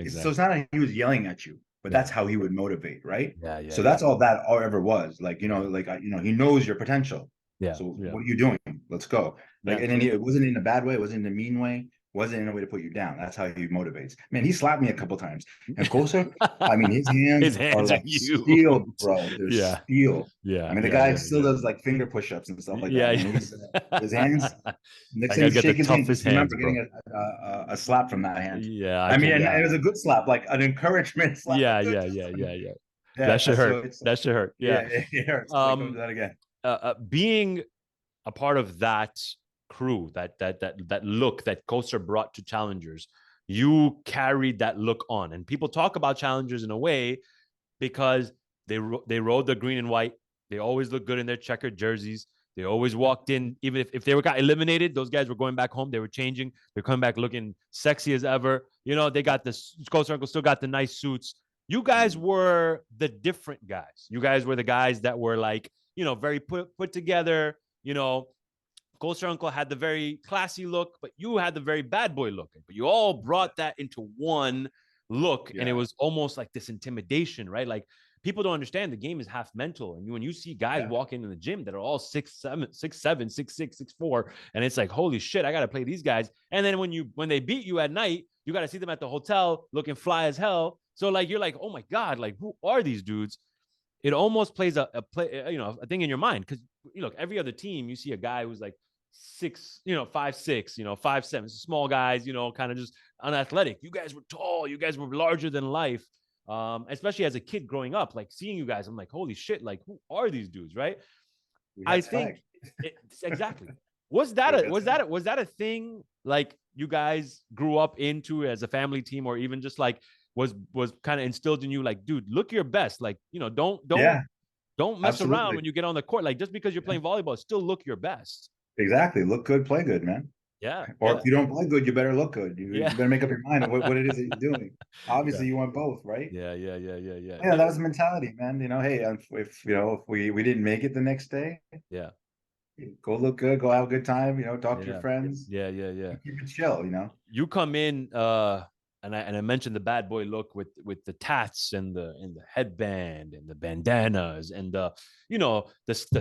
So it's not like he was yelling at you, but that's how he would motivate, right? Yeah. So that's all that ever was. Like, he knows your potential. Yeah. So what are you doing? Let's go. Like, and then it wasn't in a bad way, it wasn't in a mean way, wasn't in a way to put you down. That's how he motivates. Man, he slapped me a couple times. And Kosa, I mean, his hands are like huge. steel, bro. They're steel. Yeah. I mean, the guy still does like finger push-ups and stuff like that. His hands. Next time you shake his hand, just remember getting a slap from that hand. Yeah. I mean, and it was a good slap, like an encouragement slap. Yeah. That should hurt. That should hurt. Yeah. It hurts. Don't do that again. Being a part of that crew, that look that Koster brought to Challengers, you carried that look on. And people talk about Challengers in a way because they rode the green and white. They always look good in their checkered jerseys. They always walked in, even if they got eliminated, those guys were going back home. They were changing. They're coming back looking sexy as ever. They got this. Koster Uncle still got the nice suits. You guys were the different guys. You guys were the guys that were like, very put together. Koster Uncle had the very classy look, but you had the very bad boy look. But you all brought that into one look, and it was almost like this intimidation, right? Like, people don't understand the game is half mental. And when you see guys walk into the gym that are all 6'7", 6'7", 6'6", 6'4", and it's like, holy shit, I got to play these guys. And then when they beat you at night, you got to see them at the hotel looking fly as hell. So like, you're like, oh my God, like, who are these dudes? It almost plays a thing in your mind. Because look, every other team, you see a guy who's like 6, 5'6", 5'7", small guys, kind of just unathletic. You guys were tall. You guys were larger than life. Especially as a kid growing up, like seeing you guys, I'm like, holy shit, like, who are these dudes, right? I think exactly. Was that a thing like you guys grew up into as a family team, or even just like was kind of instilled in you, like, dude, look your best, like, don't mess around when you get on the court, like, just because you're playing volleyball, still look your best. Exactly. Look good, play good, man. Yeah. Or if you don't play good, you better look good. You better make up your mind on what it is that you're doing. Obviously, you want both, right? Yeah. Yeah, that was the mentality, man. Hey, if we didn't make it the next day, go look good, go have a good time. Talk to your friends. Yeah. Keep it chill. You come in, and I mentioned the bad boy look with the tats and the headband and the bandanas and the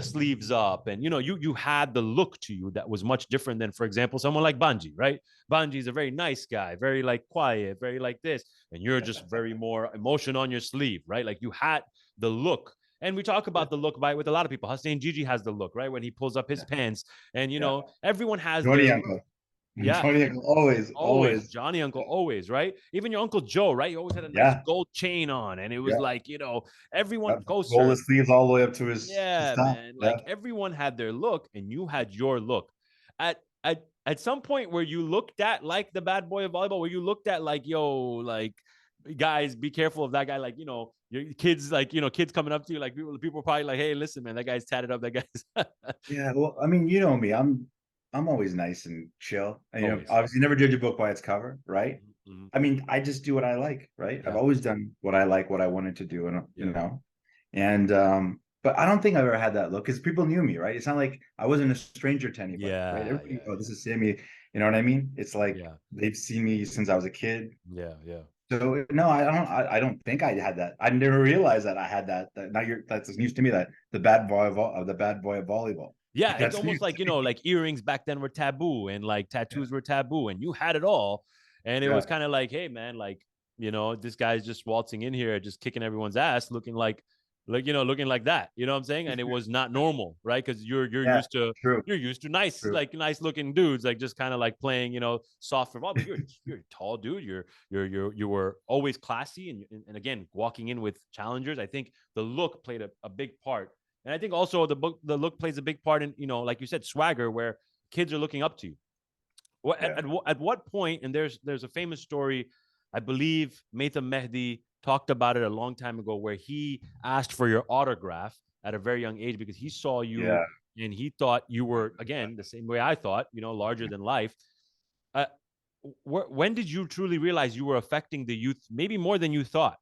sleeves up, and you had the look to you that was much different than, for example, someone like Bhanji, right? Bhanji's a very nice guy, very like quiet, very like this, and you're just very more emotion on your sleeve, right? Like, you had the look. And we talk about the look with a lot of people. Hussein Gigi has the look, right? When he pulls up his pants, and everyone has Johnny their Uncle. look. Yeah, Johnny Uncle always. Johnny Uncle always, right? Even your Uncle Joe, right? He always had a nice gold chain on, and it was like, everyone goes roll the sleeves all the way up to his top. Man. Like, everyone had their look, and you had your look. At some point where you looked at like the bad boy of volleyball, where you looked at like, like, guys, be careful of that guy. Like, your kids, like, kids coming up to you, like, people are probably like, hey, listen, man, that guy's tatted up. That guy's. Yeah, well, I mean, you know me, I'm always nice and chill. And, obviously, never judge a book by its cover, right? Mm-hmm. I mean, I just do what I like, right? Yeah. I've always done what I like, what I wanted to do, and and but I don't think I've ever had that look, because people knew me, right? It's not like I wasn't a stranger to anybody, right? Everybody, oh, this is Sammy, you know what I mean? It's like they've seen me since I was a kid. Yeah. So no, I don't think I had that. I never realized that I had that. Now that's news to me, that the bad boy of volleyball. Yeah, it's almost like, like earrings back then were taboo, and like tattoos were taboo, and you had it all. And it was kind of like, hey, man, like, this guy's just waltzing in here, just kicking everyone's ass, looking like that. You know what I'm saying? And it was not normal, right? Because you're used to nice, like, nice looking dudes, like, just kind of like playing, soft for volleyball. You're a tall dude. You were always classy, and again, walking in with challengers, I think the look played a big part. And I think also the look plays a big part in, like you said, swagger, where kids are looking up to you. At what point, and there's a famous story, I believe Mohamed Bhanji talked about it a long time ago, where he asked for your autograph at a very young age because he saw you Yeah. and he thought you were, again, the same way I thought, larger than life. Uh, when did you truly realize you were affecting the youth, maybe more than you thought?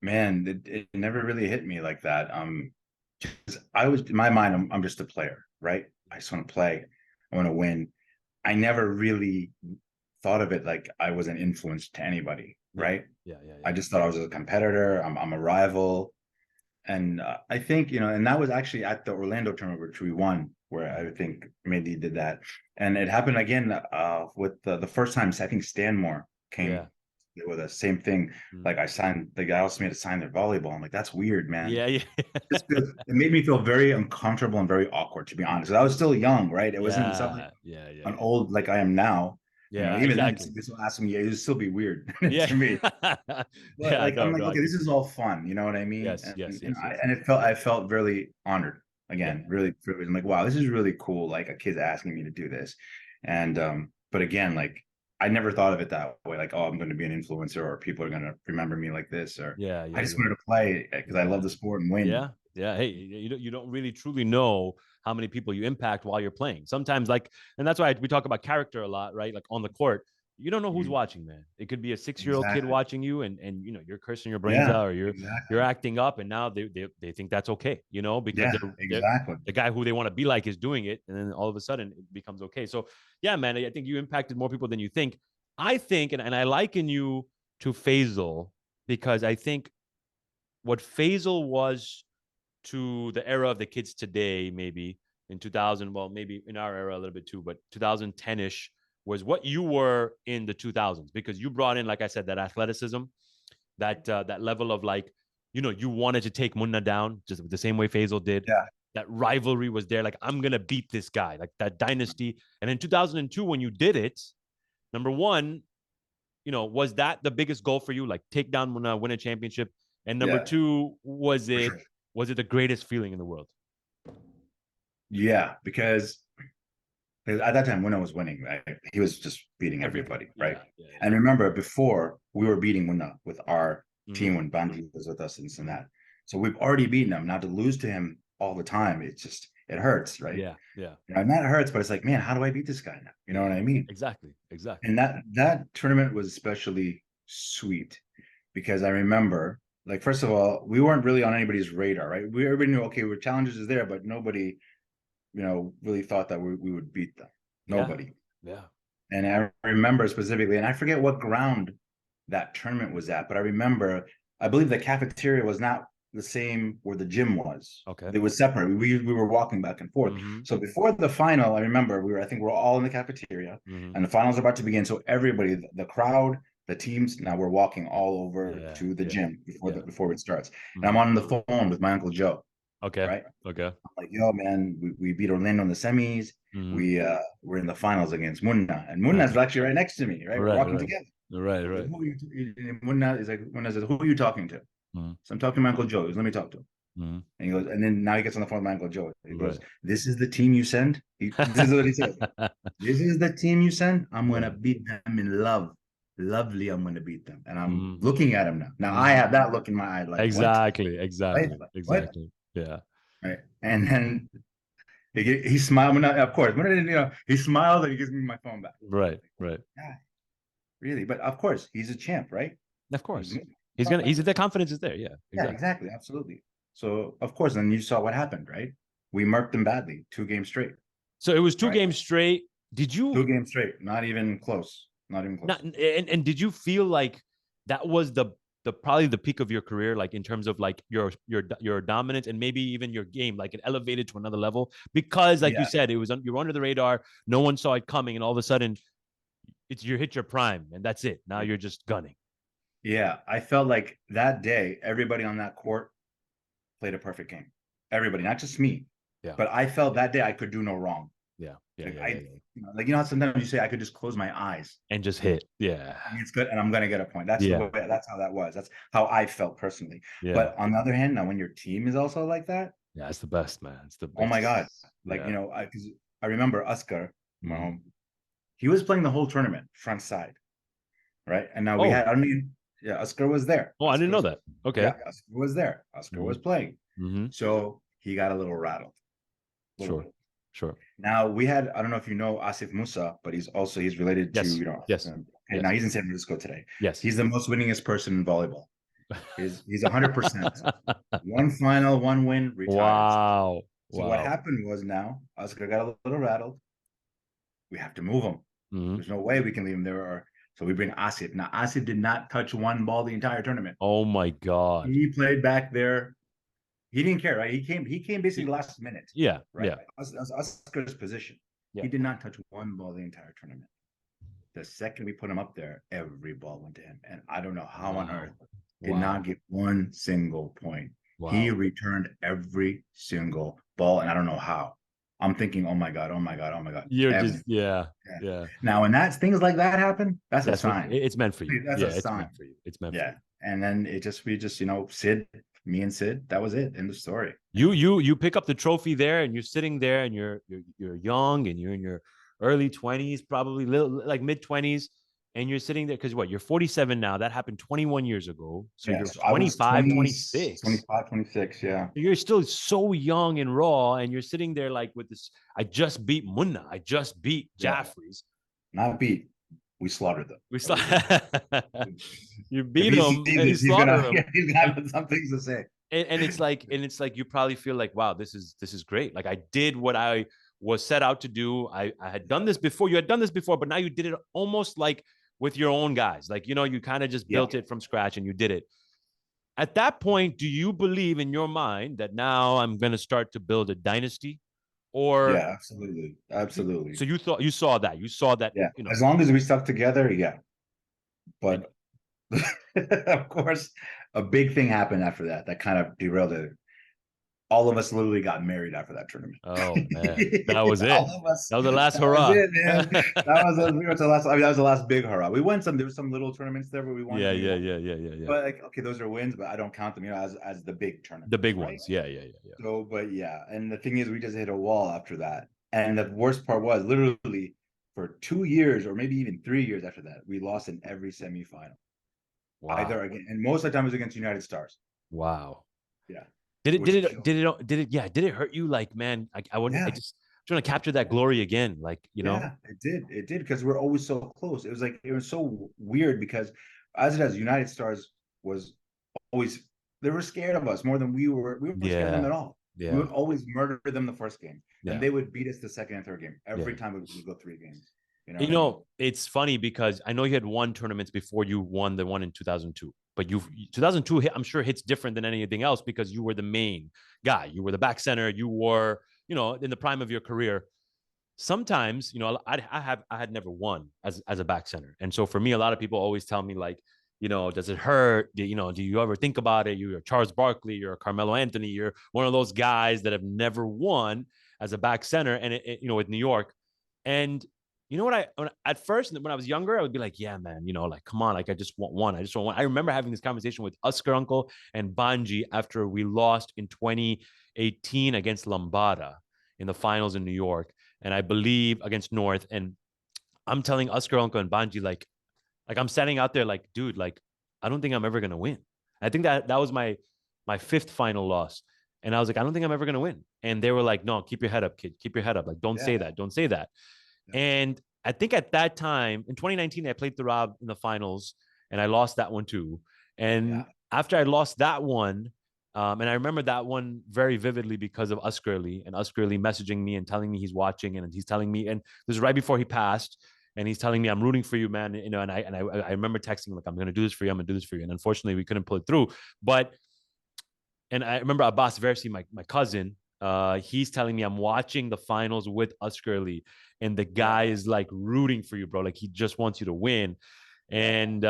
Man, it never really hit me like that. I was in my mind, I'm just a player, right? I just want to play. I want to win. I never really thought of it like I was an influence to anybody, Yeah, right? yeah, yeah, I yeah. just thought I was a competitor. I'm a rival. And I think, and that was actually at the Orlando tournament, which we won, where I think Mehdi did that. And it happened again with the first time, I think Stanmore Yeah. came with the same thing. Like I signed, the guy asked me to sign their volleyball. I'm like, that's weird, man. Yeah, yeah. It made me feel very uncomfortable and very awkward, to be honest. I was still young, right? It wasn't something Yeah, yeah, yeah, an yeah. old like I am now. Yeah, Even then, exactly. somebody still asking me, it would still be weird Yeah. to me. But Yeah, like I'm no, like, no, I okay, get this you. is all fun, you know what I mean? Yes, yes, yes, yes. And I felt really honored Yeah, again, really privileged. I'm like, wow, this is really cool. Like a kid's asking me to do this. And but again, like I never thought of it that way, like, oh, I'm gonna be an influencer or people are gonna remember me like this, or yeah, I yeah, just yeah. wanted to play because I love Yeah. the sport and win. Yeah. Yeah. Hey, you don't really truly know how many people you impact while you're playing. Sometimes, like, and that's why we talk about character a lot, right? Like on the court, you don't know who's Mhm. watching, man. It could be a 6 year old kid Exactly. watching you, and you're cursing your brains Yeah, out, or you're exactly. acting up, and now they think that's okay, because Yeah, they're exactly. the guy who they want to be like is doing it, and then all of a sudden it becomes okay. So yeah, man, I think you impacted more people than you think. I think, and I liken you to Faisal because I think what Faisal was to the era of the kids today, maybe in 2000, well, maybe in our era a little bit too, but 2010-ish was what you were in the 2000s, because you brought in, like I said, that athleticism, that level of, like, you wanted to take Munna down just the same way Faisal did. Yeah. That rivalry was there, like, I'm gonna beat this guy, like that dynasty. And in 2002, when you did it, number one, was that the biggest goal for you, like take down Munna, win a championship? And number Yeah, two, was for it sure. was it the greatest feeling in the world? Yeah, because at that time, when I was winning, right, he was just beating Everything. everybody, right? Yeah, yeah, And remember, before we were beating Munna with our yeah. team when Bhanji was with us and this and that. So we've already beaten him. Now to lose to him all the time, it hurts, right? Yeah, yeah, And that hurts, but it's like, man, how do I beat this guy now? You know what yeah. I mean? Exactly, exactly. And that tournament was especially sweet because I remember, like, first of all, we weren't really on anybody's radar, right? Everybody knew, okay, we're challenges is there, but nobody, really thought that we would beat them. Yeah, Nobody. yeah. And I remember specifically, and I forget what ground that tournament was at, but I remember, I believe the cafeteria was not the same where the gym was. Okay. It was separate. We were walking back and forth. Mm-hmm. So before the final, I remember I think we were all in the cafeteria Mm-hmm. and the finals are about to begin. So everybody, the crowd, the teams, now we're walking all over Yeah, to the yeah, gym yeah. before it starts. And I'm Mm-hmm. on the phone with my Uncle Joe, Okay, right? okay. Like, yo, man, we beat Orlando in the semis. Mm-hmm. We're in the finals against Munna, and Munna's Okay. actually right next to me, right? We're Right, walking right, together. right, He's like, right. who are you? Munna is like, Munna says, who are you talking to? Mm-hmm. So I'm talking to my Uncle Joe. He goes, let me talk to him. Mm-hmm. And he goes, and then now he gets on the phone with my Uncle Joe. He goes, Right. this is the team you send? This is what he said. This is the team you send? I'm going to Right. beat them in love. Lovely, I'm going to beat them. And I'm Mm-hmm. looking at him now. Now I Mm-hmm. have that look in my eye, like, what? Exactly, Right? exactly, Like, what? exactly. Yeah. Right. And then he smiled. When of course, he smiled and he gives me my phone back. Right, right. Yeah, really. But of course, he's a champ, right? Of He's course. He's the confidence is there. Yeah, yeah, exactly. exactly, absolutely. So of course, then you saw what happened, right? We murked them badly, 2 games straight, So it was two right? games straight. Did you 2 games straight, not even close, not even not close. and did you feel like that was the probably the peak of your career, like in terms of like your dominance and maybe even your game, like it elevated to another level because, like you Yeah, said, you were under the radar, no one saw it coming, and all of a sudden you hit your prime, and that's it. Now you're just gunning. yeah. I felt like that day, everybody on that court played a perfect game. Everybody, not just me, Yeah, but I felt that day I could do no wrong. yeah, yeah, Like yeah, yeah, yeah. how sometimes you say I could just close my eyes And just hit. Yeah, and it's good and I'm gonna get a point. That's the yeah, way that's how that was. That's how I felt personally. yeah, But on the other hand, now when your team is also like that, yeah. It's the best, man. It's the oh my best. God. Like, Yeah. because I remember Oscar, my Mhm. home, he was playing the whole tournament, front side, right? And now we Oh, had, I mean, Yeah, Oscar was there. Oh, I didn't know that. Okay. Yeah, Oscar was there. Oscar was playing. So he got a little rattled. Sure. Sure. Now we had, I don't know if you know Asif Musa, but he's related to, Yes. Yes. okay, Yes. now he's in San Francisco today. Yes. He's the most winningest person in volleyball. He's 100%. One final, one win, retires. Wow. So what happened was now Oscar got a little rattled. We have to move him. There's no way we can leave him there. So we bring Asif. Now Asif did not touch one ball the entire tournament. Oh my God. He played back there. He didn't care, right? He came basically last minute. Yeah. Right. Yeah. Oscar's position. Yeah. He did not touch one ball the entire tournament. The second we put him up there, every ball went to him. And I don't know how on earth did not get one single point. Wow. He returned every single ball, and I don't know how. I'm thinking, oh my God, oh my God, oh my God. You're just, yeah. Now, when things like that happen, that's a sign. It's meant for you. That's a sign. Meant for you. It's meant for you. And then we just, Sid, me and Sid, that was it. End of story. You pick up the trophy there, and you're sitting there, and you're young, and you're in your early 20s, probably like mid 20s, and you're sitting there because you're 47 now. That happened 21 years ago. So you're 25, 26. 25, 26, yeah. You're still so young and raw, and you're sitting there like with this, I just beat Munna. I just beat Jafferys. Not beat. We slaughtered them. You beat him, and you slaughtered him. He's got some things to say. And it's like you probably feel like, wow, this is great. Like I did what I was set out to do. I had done this before. You had done this before, but now you did it almost like with your own guys. Like, you kind of just built it from scratch and you did it. At that point, do you believe in your mind that now I'm going to start to build a dynasty? Or yeah, absolutely. So you saw that. Yeah. As long as we stuck together, yeah. But of course, a big thing happened after that. That kind of derailed it. All of us literally got married after that tournament. Oh man, that was it. That was the last hurrah. We went to the last. That was the last big hurrah. We won some. There were some little tournaments there where we won. Yeah. But okay, those are wins, but I don't count them, as the big tournament. The big ones. Yeah. So, and the thing is, we just hit a wall after that. And the worst part was literally for 2 years or maybe even 3 years after that, we lost in every semifinal. Wow. Either again, and most of the time it was against United Stars. Wow. Yeah. Did it hurt you? Like, man, I wouldn't. I just trying to capture that glory again. Like, Yeah, it did because we're always so close. It was so weird because as United Stars was always, they were scared of us more than we were. We weren't scared of them at all. Yeah. We would always murder them the first game, and they would beat us the second and third game. Every time we would go 3 games. It's funny because I know you had won tournaments before you won the one in 2002. But 2002, I'm sure hits different than anything else because you were the main guy. You were the back center. You were, in the prime of your career. Sometimes, I had never won as a back center. And so for me, a lot of people always tell me like, does it hurt? Do you ever think about it? You're Charles Barkley, you're Carmelo Anthony. You're one of those guys that have never won as a back center and, with New York. And you know what? At first, when I was younger, I would be like, yeah, man, like, come on, like, I just want one. I remember having this conversation with Oscar Uncle and Bhanji after we lost in 2018 against Lambada in the finals in New York. And I believe against North. And I'm telling Oscar Uncle and Bhanji, like I'm standing out there like, dude, like, I don't think I'm ever going to win. I think that was my 5th final loss. And I was like, I don't think I'm ever going to win. And they were like, no, keep your head up, kid. Keep your head up. Like, don't say that. Don't say that. And I think at that time in 2019, I played the Rob in the finals and I lost that one too. And after I lost that one, and I remember that one very vividly because of Uskerly and Uskerly messaging me and telling me he's watching and he's telling me, and this is right before he passed, and he's telling me, I'm rooting for you, man. And I remember texting him, like, I'm going to do this for you. I'm going to do this for you. And unfortunately we couldn't pull it through, and I remember Abbas Versi, my cousin, he's telling me I'm watching the finals with Uskerly and the guy is like rooting for you, bro. Like he just wants you to win. And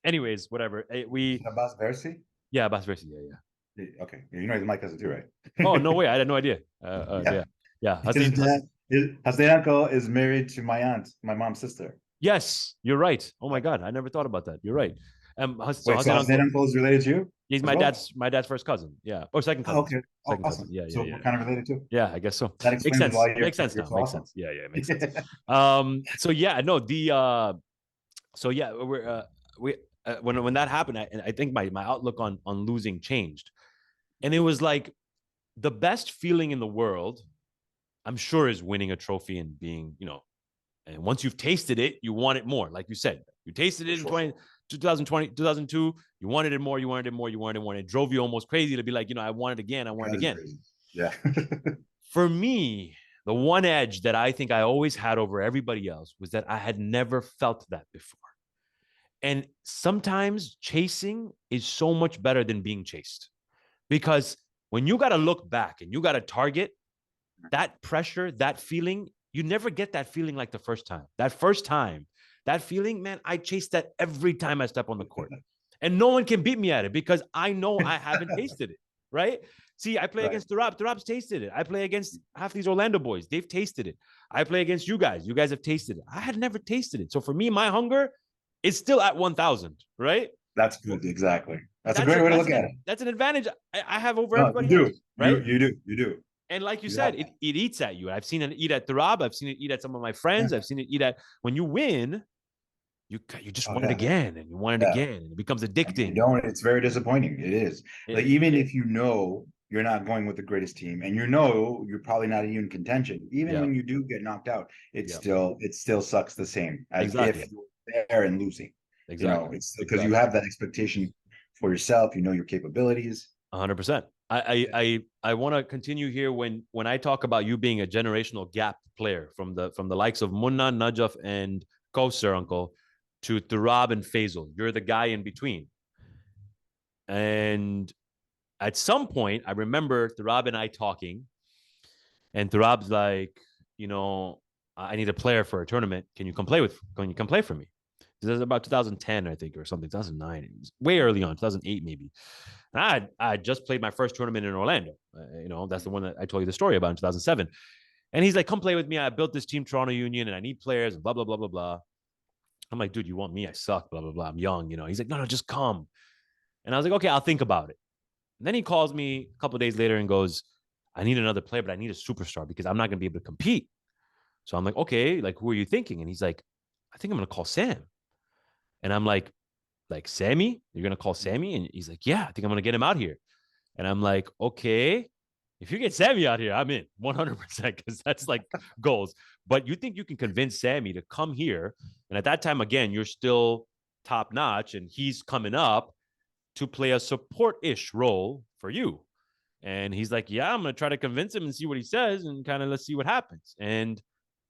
anyways, whatever. Abbas Versi? Yeah, Abbas Versi. Yeah. Okay. You know he's my cousin too, right? Oh, no way. I had no idea. Yeah. His uncle is married to my aunt, my mom's sister. Yes, you're right. Oh my God. I never thought about that. You're right. So Hassan uncle is related to you? He's my dad's first cousin. Yeah. Or second cousin. Oh, okay. Second awesome. cousin. Yeah. So we're kind of related to? Yeah, I guess so. That explains makes sense. why Makes sense now. Makes awesome. Sense. Yeah, it makes sense. So yeah, no, we're when that happened, I think my outlook on losing changed, and it was like the best feeling in the world, I'm sure, is winning a trophy and being, and once you've tasted it, you want it more. Like you said, you tasted it in 2020, 2002. You wanted it more. You wanted it more. You wanted it more. And it drove you almost crazy to be like, I want it again. I want it again. Crazy. Yeah. For me, the one edge that I think I always had over everybody else was that I had never felt that before. And sometimes chasing is so much better than being chased, because when you got to look back and you got to target that pressure, that feeling, you never get that feeling like the first time. That feeling, man, I chase that every time I step on the court. And no one can beat me at it because I know I haven't tasted it, right? See, I play against Turab. Turab's tasted it. I play against half these Orlando boys. They've tasted it. I play against you guys. You guys have tasted it. I had never tasted it. So for me, my hunger is still at 1,000, right? That's good. Exactly. That's a great way to look at it. That's an advantage I have over everybody else, right? You do. And like you said, it eats at you. I've seen it eat at Turab. I've seen it eat at some of my friends. I've seen it eat at, when you win, you just want it again, and you want it again, and it becomes addicting. It's very disappointing. It is. Like, even if you're not going with the greatest team, and you're probably not even in contention, even when you do get knocked out, it still sucks the same as if you're there and losing. Exactly. It's because you have that expectation for yourself. Your capabilities. 100%. I want to continue here when I talk about you being a generational gap player from the likes of Munna, Najaf, and Kausar, uncle, to Turab and Faisal. You're the guy in between. And at some point, I remember Turab and I talking, and Turab's like, I need a player for a tournament. Can you come play for me? This is about 2010, I think, or something, 2009. It was way early on, 2008 maybe. And I just played my first tournament in Orlando. That's the one that I told you the story about in 2007. And he's like, come play with me. I built this team, Toronto Union, and I need players, and blah, blah, blah, blah, blah. I'm like, dude, you want me? I suck, blah, blah, blah. I'm young, He's like, no, just come. And I was like, okay, I'll think about it. And then he calls me a couple of days later and goes, I need another player, but I need a superstar because I'm not going to be able to compete. So I'm like, okay, like, who are you thinking? And he's like, I think I'm going to call Sam. And I'm like Sammy? You're going to call Sammy? And he's like, yeah, I think I'm going to get him out here. And I'm like, okay, if you get Sammy out here, I'm in 100% because that's like goals. But you think you can convince Sammy to come here? And at that time, again, you're still top notch, and he's coming up to play a support-ish role for you. And he's like, yeah, I'm going to try to convince him and see what he says, and kind of let's see what happens. And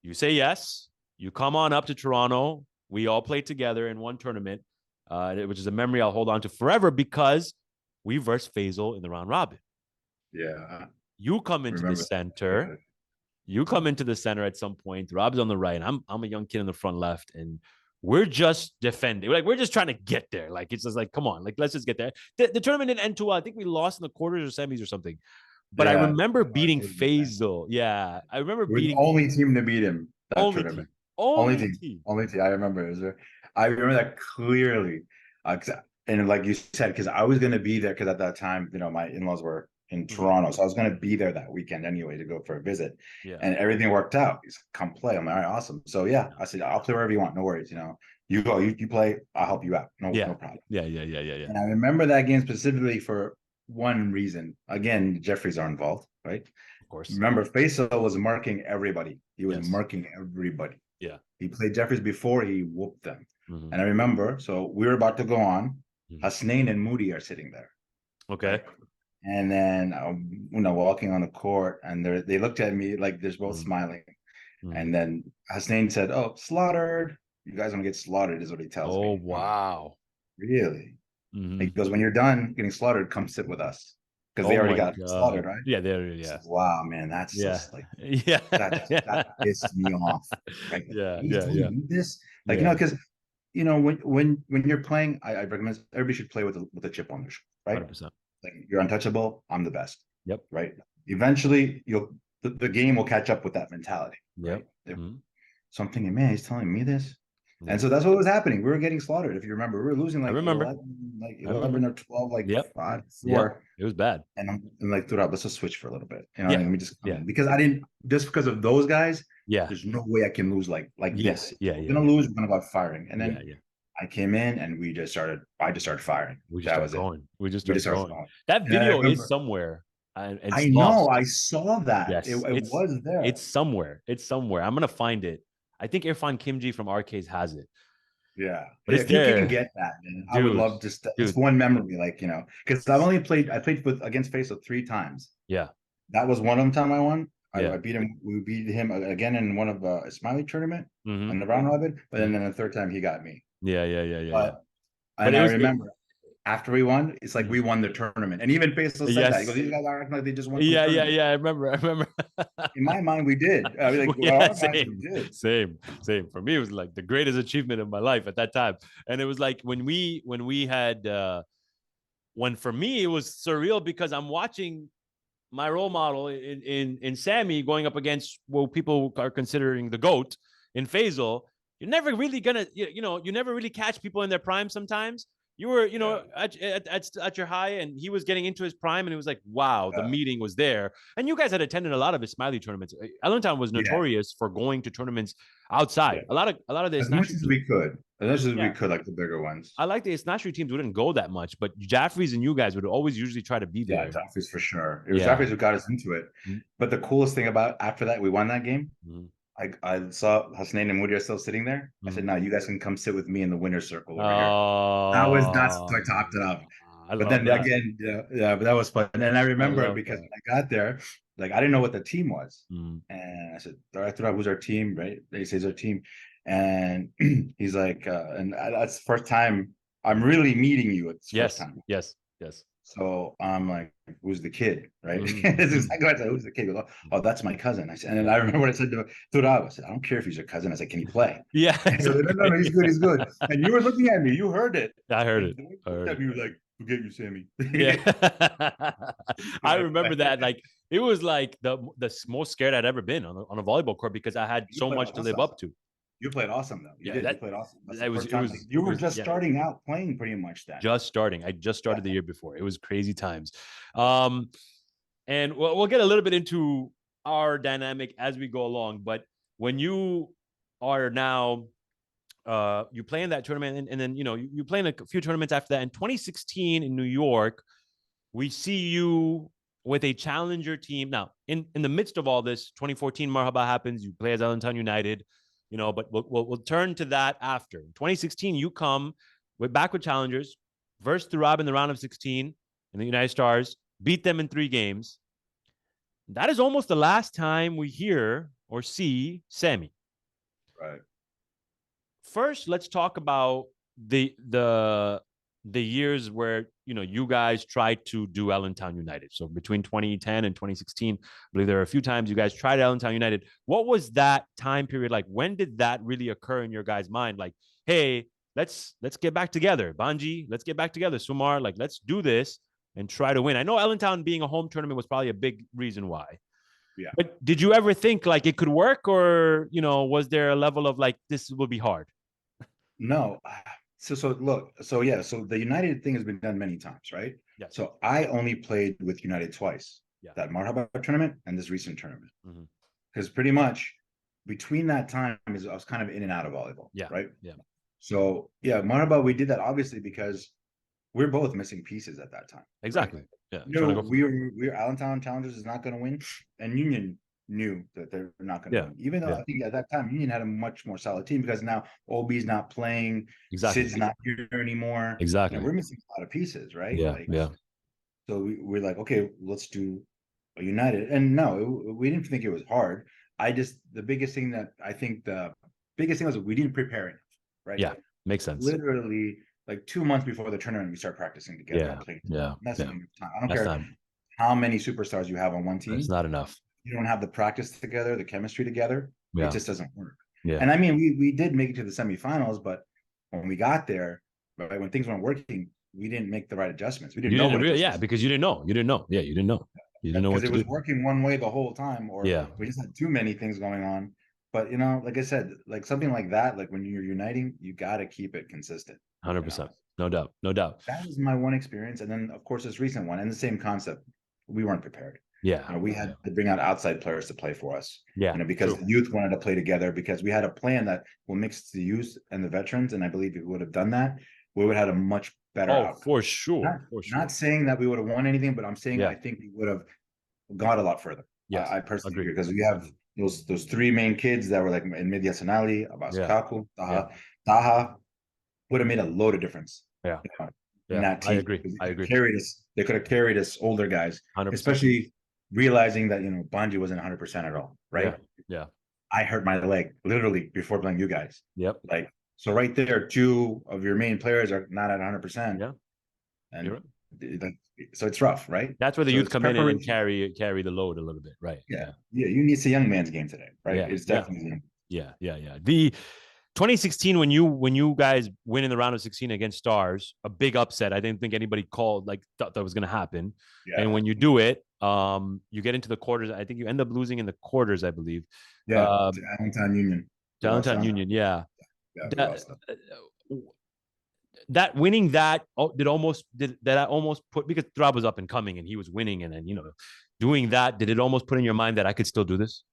you say yes. You come on up to Toronto. We all played together in one tournament, which is a memory I'll hold on to forever because we versed Faisal in the round robin. Yeah. You come into the center. You come into the center at some point. Rob's on the right. And I'm a young kid in the front left. And we're just defending. We're just trying to get there. Like, it's just like, come on, like, let's just get there. The tournament didn't end too well. I think we lost in the quarters or semis or something. But I remember beating Faisal. Yeah. I remember beating the only team to beat him that only tournament. Team. Only team. I remember. I remember that clearly. And like you said, because I was going to be there because at that time, my in-laws were in Toronto. So I was going to be there that weekend anyway to go for a visit. Yeah. And everything worked out. He's like, come play. I'm like, all right, awesome. So yeah, I said, I'll play wherever you want. No worries. You go, you play, I'll help you out. No problem. Yeah. And I remember that game specifically for one reason. Again, Jafferys are involved, right? Of course. Remember, Faisal was marking everybody. He was marking everybody. Yeah. He played Jafferys before he whooped them. Mm-hmm. And I remember, so we were about to go on. Mm-hmm. Hasnain and Moody are sitting there. Okay. And then, walking on the court, and they looked at me like they're both smiling. Mm-hmm. And then Hasnain said, "Oh, slaughtered. You guys want to get slaughtered," is what he tells me. Oh, wow. Really? Mm-hmm. He goes, when you're done getting slaughtered, come sit with us. Because they already got slaughtered, right? Yeah, they already, yeah. So, wow, man, that's just like, that pissed me off. Like, this? Like, because, when you're playing, I recommend everybody should play with a chip on their shoulder, right? 100%. Like, you're untouchable. I'm the best. Yep. Right. Eventually, the game will catch up with that mentality. Yep. Right? Mm-hmm. So I'm thinking, man, he's telling me this. Mm-hmm. And so that's what was happening. We were getting slaughtered. If you remember, we were losing like 11 or 12, like 5-4. Yep. It was bad. And I'm like, dude, let's just switch for a little bit. Let me just because I didn't, just because of those guys. Yeah. There's no way I can lose like this. Yeah. We're gonna lose. We're gonna go out firing. And then I came in and I just started firing. We just That started was it. going. We just We just started started going. firing. That And I video is remember, somewhere, and I it's know, lost. I saw that. It, Yes, it was there. it's somewhere. It's somewhere. I'm gonna find it. I think Irfan Kimji from Arcades has it, Yeah. but Yeah, it's if you can there, get that, man, I would dude. love just that's Dude, one memory, like, because I played with against Faisal 3 times. yeah, That was one of them time I won. yeah. I beat him. We beat him again in one of a Smiley tournament Mm-hmm. on the round robin, but then Mm-hmm. the third time he got me. Yeah, yeah, yeah, yeah, yeah. But But and I remember after we won, it's like we mhm. won the tournament. And even Faisal said that. He goes, Yes, "These guys are acting like they just won the yeah, yeah, tournament." yeah. I remember. I remember. In my mind, we did. I mean, like in Yeah, our minds, we same, did. same, same. For me, it was like the greatest achievement of my life at that time, and it was like when we had when for me it was surreal because I'm watching my role model in Sammy going up against what people are considering the GOAT in Faisal. You're never really gonna, you never really catch people in their prime sometimes. You were, Yeah, at your high, and he was getting into his prime, and it was like, wow, the yeah, meeting was there. And you guys had attended a lot of his Smiley tournaments. Allentown was yeah, notorious for going to tournaments outside. yeah. A lot of the As much international as teams, we could, as much as we yeah. could, like the bigger ones. I like the international teams wouldn't go that much, but Jafferys and you guys would always usually try to be Yeah, there. Jafferys for sure. It was Yeah. Jafferys who got us into it. Mm-hmm. But the coolest thing about after that, we won that game. I saw Hasnain and Moody are still sitting there. I said, Mm-hmm. "No, you guys can come sit with me in the winner's circle over here." That's Oh, so I topped it up. I But love then that. again, yeah, but that was fun. And I I remember love because that. when I got there, like I didn't know what the team was. Mm. And I said, all right, who's our team? Right? They say it's our team. And he's like, that's the first time I'm really meeting you. It's the first Yes, time. yes, yes. So I'm like, who's the kid? Right? This is Mm-hmm. exactly what I said, who's the kid? He goes, oh, that's my cousin. I said, and then Yeah. I remember what I said to Rob. I said, I don't care if he's your cousin. I said, can he play? Yeah, And he goes, no, no, exactly. no, he's good, he's good. And you were looking at me, you heard it. I heard And it. the way you I looked heard at it. me, you were like, forget you, Sammy. Yeah. I Good. remember that. Like, it was like the most scared I'd ever been on a volleyball court because I had You so played much to live awesome. up to. You played awesome though. You Yeah, did. You played awesome. That's the that was first it time. was Like, you it were was just yeah, starting out playing pretty much then. just starting. I just Yeah. started the year before. It was crazy times. Um, and we'll get a little bit into our dynamic as we go along. But when you are now, you play in that tournament, and then you play in a few tournaments after that. In 2016 in New York, we see you with a challenger team. Now, in the midst of all this, 2014 Marhaba happens. You play as Allentown United, but we'll turn to that after. In 2016, you come back with challengers, versus Thurab in the round of 16 in the United Stars, beat them in 3 games. That is almost the last time we hear or see Sammy. Right. First, let's talk about the years where you guys tried to do Allentown United. So between 2010 and 2016, I believe there are a few times you guys tried Allentown United. What was that time period like? When did that really occur in your guys' mind? Like, hey, let's get back together, Bhanji. Let's get back together, Sumar. Like, let's do this and try to win. I know Allentown being a home tournament was probably a big reason why. Yeah. But did you ever think like it could work, or was there a level of like this will be hard? No. So look, so the United thing has been done many times, right? Yes. So I only played with United twice. Yeah. That Marhaba tournament and this recent tournament. Mm-hmm. Because pretty much between that time I was kind of in and out of volleyball. Yeah. Right. Yeah. So yeah, Marhaba, we did that obviously because we're both missing pieces at that time. Exactly. Right? Yeah. We were Allentown Challengers is not going to win, and Union knew that they're not going to win. Even though I think at that time Union had a much more solid team because now OB's not playing, Sid's not here anymore. Exactly. We're missing a lot of pieces, right? Yeah. Yeah. So we're like, okay, let's do a United, and no, we didn't think it was hard. The biggest thing was that we didn't prepare enough, right? Yeah. Makes sense. Literally, like 2 months before the tournament, we start practicing together. That's enough time. I don't care how many superstars you have on one team. It's not enough. You don't have the practice together, the chemistry together. It just doesn't work. Yeah. And I mean, we did make it to the semifinals, but when we got there, right, when things weren't working, we didn't make the right adjustments. We didn't know because you didn't know. You didn't know. Yeah, you didn't know. You didn't know what to do. Because it was working one way the whole time, or we just had too many things going on. But like I said, like something like that, like when you're uniting, you got to keep it consistent. 100%. No doubt. That was my one experience. And then, of course, this recent one and the same concept, we weren't prepared. Yeah. We had to bring out outside players to play for us. Yeah. Because True. the youth wanted to play together, because we had a plan that will mix the youth and the veterans. And I believe if we would have done that, we would have had a much better Oh, outcome. for sure. For Not sure. saying that we would have won anything, but I'm saying Yeah. I think we would have got a lot further. Yes. I personally Agree. agree, because we have those three main kids that were like in Media Sanali, Abbas Yeah. Kaku, Yeah. Taha would have made a load of difference. Yeah. In Yeah. that I team. agree. I agree. They could have carried us older guys, 100%. especially realizing that Bhanji wasn't 100% at all, right? Yeah. I hurt my leg literally before playing you guys. Yep. Like, so right there, two of your main players are not at 100%. Yeah. And so it's rough, right? That's where the So youth it's come in and preparation. carry the load a little bit, right? Yeah. It's a young man's game today, right? Yeah. It's definitely Yeah. The 2016, when you guys win in the round of 16 against Stars, a big upset. I didn't think anybody thought that was going to happen. Yeah. And when you do it, you get into the quarters. I think you end up losing in the quarters, I believe. Yeah. To Allentown Union. Allentown Union, yeah. Yeah, we lost that. That winning that almost put, because Throb was up and coming and he was winning, and then doing that, did it almost put in your mind that I could still do this?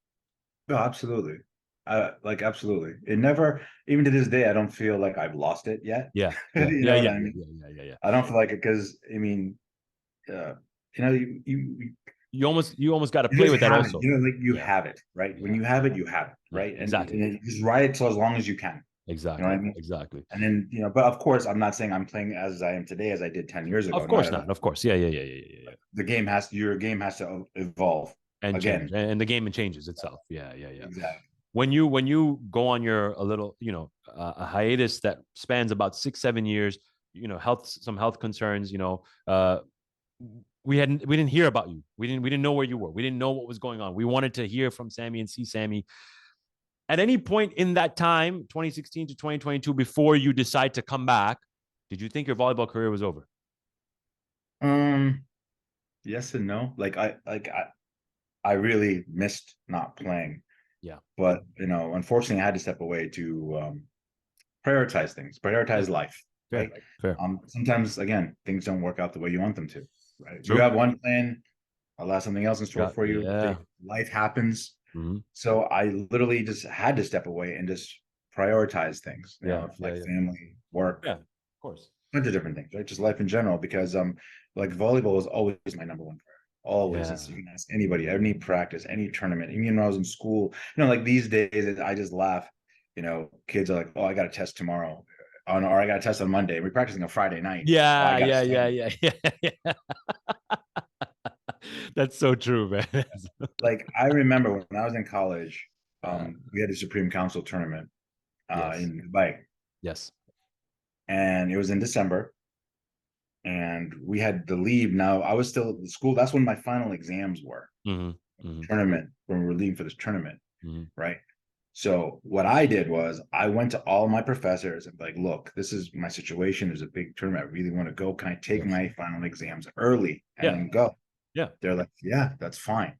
No, absolutely. Absolutely. It never, even to this day, I don't feel like I've lost it yet. Yeah. You know what I mean? Yeah. I don't feel like it, because I mean, you almost got to play with that also. You have it, right? When you have it, you have it, right? Exactly. And you just ride it till as long as you can. Exactly. You know what I mean? Exactly. And then, but of course, I'm not saying I'm playing as I am today, as I did 10 years ago. Of course not. Of course. Yeah. Your game has to evolve and again. change. And the game changes itself. Yeah. Exactly. When you go on your a hiatus that spans about 6-7 years, some health concerns, we didn't hear about you. We didn't know where you were. We didn't know what was going on. We wanted to hear from Sammy and see Sammy. At any point in that time, 2016 to 2022, before you decide to come back, did you think your volleyball career was over? Yes and no. I really missed not playing. Yeah. But unfortunately, I had to step away to prioritize things, prioritize life. Fair. Right. Fair. Sometimes, again, things don't work out the way you want them to. Right. True. You have one plan, Allah has something else in store for you. Yeah. Life happens. Mm-hmm. So I literally just had to step away and just prioritize things. Family, work. Yeah, of course. A bunch of different things, right? Just life in general, because volleyball was always my number one prayer. Always. You can ask anybody, any practice, any tournament, even when I was in school. These days I just laugh. Kids are like, "Oh, I got a test tomorrow." Or I got a test on Monday. We're practicing a Friday night. Yeah. That's so true, man. I remember when I was in college, we had a Supreme Council tournament in Dubai. Yes. And it was in December. And we had to leave. Now, I was still at the school. That's when my final exams were. Tournament, when we were leaving for this tournament, right? So what I did was I went to all my professors and like, "Look, this is my situation. There's a big tournament. I really want to go. Can I take my final exams early and then go?" Yeah. They're like, "Yeah, that's fine."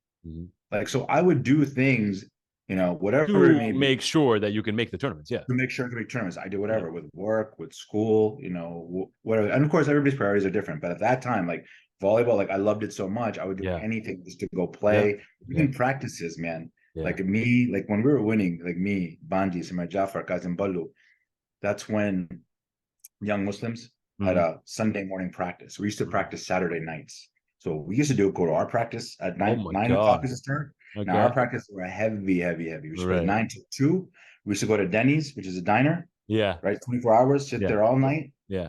So I would do things, whatever to it may be, make sure that you can make the tournaments. Yeah. To make sure to make tournaments. I do whatever with work, with school, whatever. And of course, everybody's priorities are different. But at that time, volleyball, I loved it so much. I would do anything just to go play. Even practices, man. Me, when we were winning, me, Bhanji, Sammy Jafferys, Kazim Ballu, that's when young Muslims had a Sunday morning practice. We used to practice Saturday nights. So we used to go to our practice at 9 o'clock is the start. Okay. Now our practice were heavy. We used to go 9 to 2. We used to go to Denny's, which is a diner. Yeah. Right. 24 hours, sit there all night. Yeah.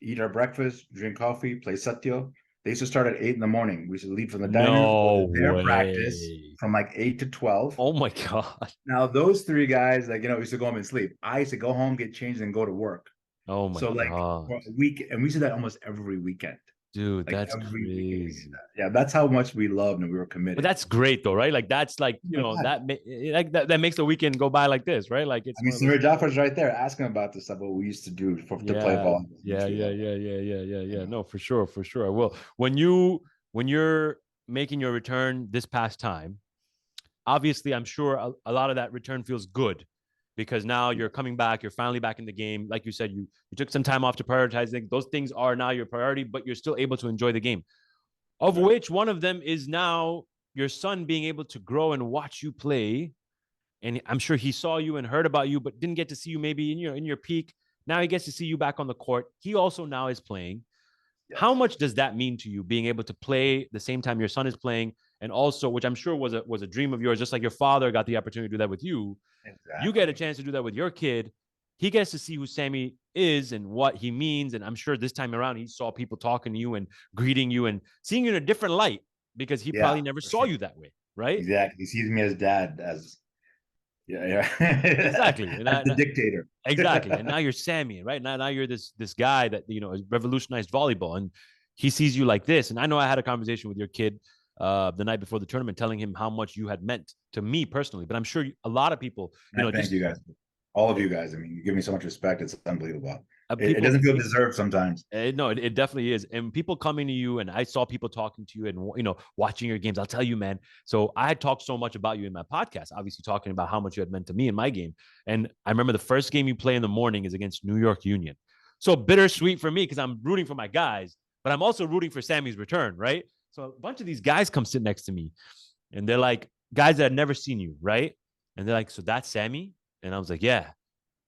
Eat our breakfast, drink coffee, play satyo. They used to start at 8 in the morning. We used to leave from the diner, go to their practice from 8 to 12. Oh my God. Now those three guys, used to go home and sleep. I used to go home, get changed, and go to work. Oh my God. For a week, and we used to do that almost every weekend. Dude, that's crazy. Yeah, that's how much we loved and we were committed. But that's great though, right? That's that makes the weekend go by like this, right? Sammy Jafferys right there asking about this stuff, what we used to do to play ball. Yeah. No, for sure. I will. When you're making your return this past time, obviously I'm sure a lot of that return feels good, because now you're coming back, you're finally back in the game. Like you said, you took some time off to prioritize things. Those things are now your priority, but you're still able to enjoy the game. of which one of them is now your son being able to grow and watch you play. And I'm sure he saw you and heard about you, but didn't get to see you maybe in your peak. Now he gets to see you back on the court. He also now is playing. How Yes. much does that mean to you, being able to play the same time your son is playing, and also, which I'm sure was a dream of yours, just like your father got the opportunity to do that with you, you get a Exactly. chance to do that with your kid. He gets to see who Sammy is and what he means, and I'm sure this time around he saw people talking to you and greeting you and seeing you in a different light because he Yeah, probably never for saw sure. you that way, right? Exactly. He sees me as dad, as yeah, Exactly. And as the dictator. exactly. And now you're Sammy, right? Now you're this guy that has revolutionized volleyball, and he sees you like this. And I know I had a conversation with your kid the night before the tournament, telling him how much you had meant to me personally. But I'm sure a lot of people, And I thank just you guys, all of you guys. I mean, you give me so much respect. It's unbelievable. It people. doesn't feel deserved sometimes. No, it definitely is. And people coming to you, and I saw people talking to you and, watching your games. I'll tell you, man. So I had talked so much about you in my podcast, obviously talking about how much you had meant to me in my game. And I remember the first game you play in the morning is against New York Union. So bittersweet for me because I'm rooting for my guys, but I'm also rooting for Sammy's return, right? So a bunch of these guys come sit next to me and they're like, guys that had never seen you, right? And they're like, so that's Sammy? And I was like, yeah.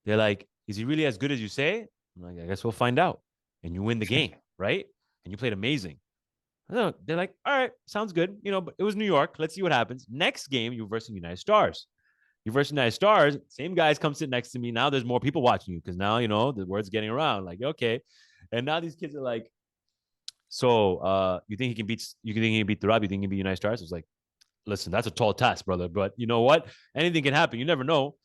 They're like, is he really as good as you say? I'm like, I guess we'll find out. And you win the game, right? And you played amazing. They're like, all right, sounds good. But it was New York. Let's see what happens. Next game, you versus United Stars. You versus United Stars, same guys come sit next to me. Now there's more people watching you because now, the word's getting around. Like, okay. And now these kids are like, so you think he can beat the Rob? You think he can beat United Stars? I was like, listen, that's a tall task, brother. But you know what? Anything can happen. You never know.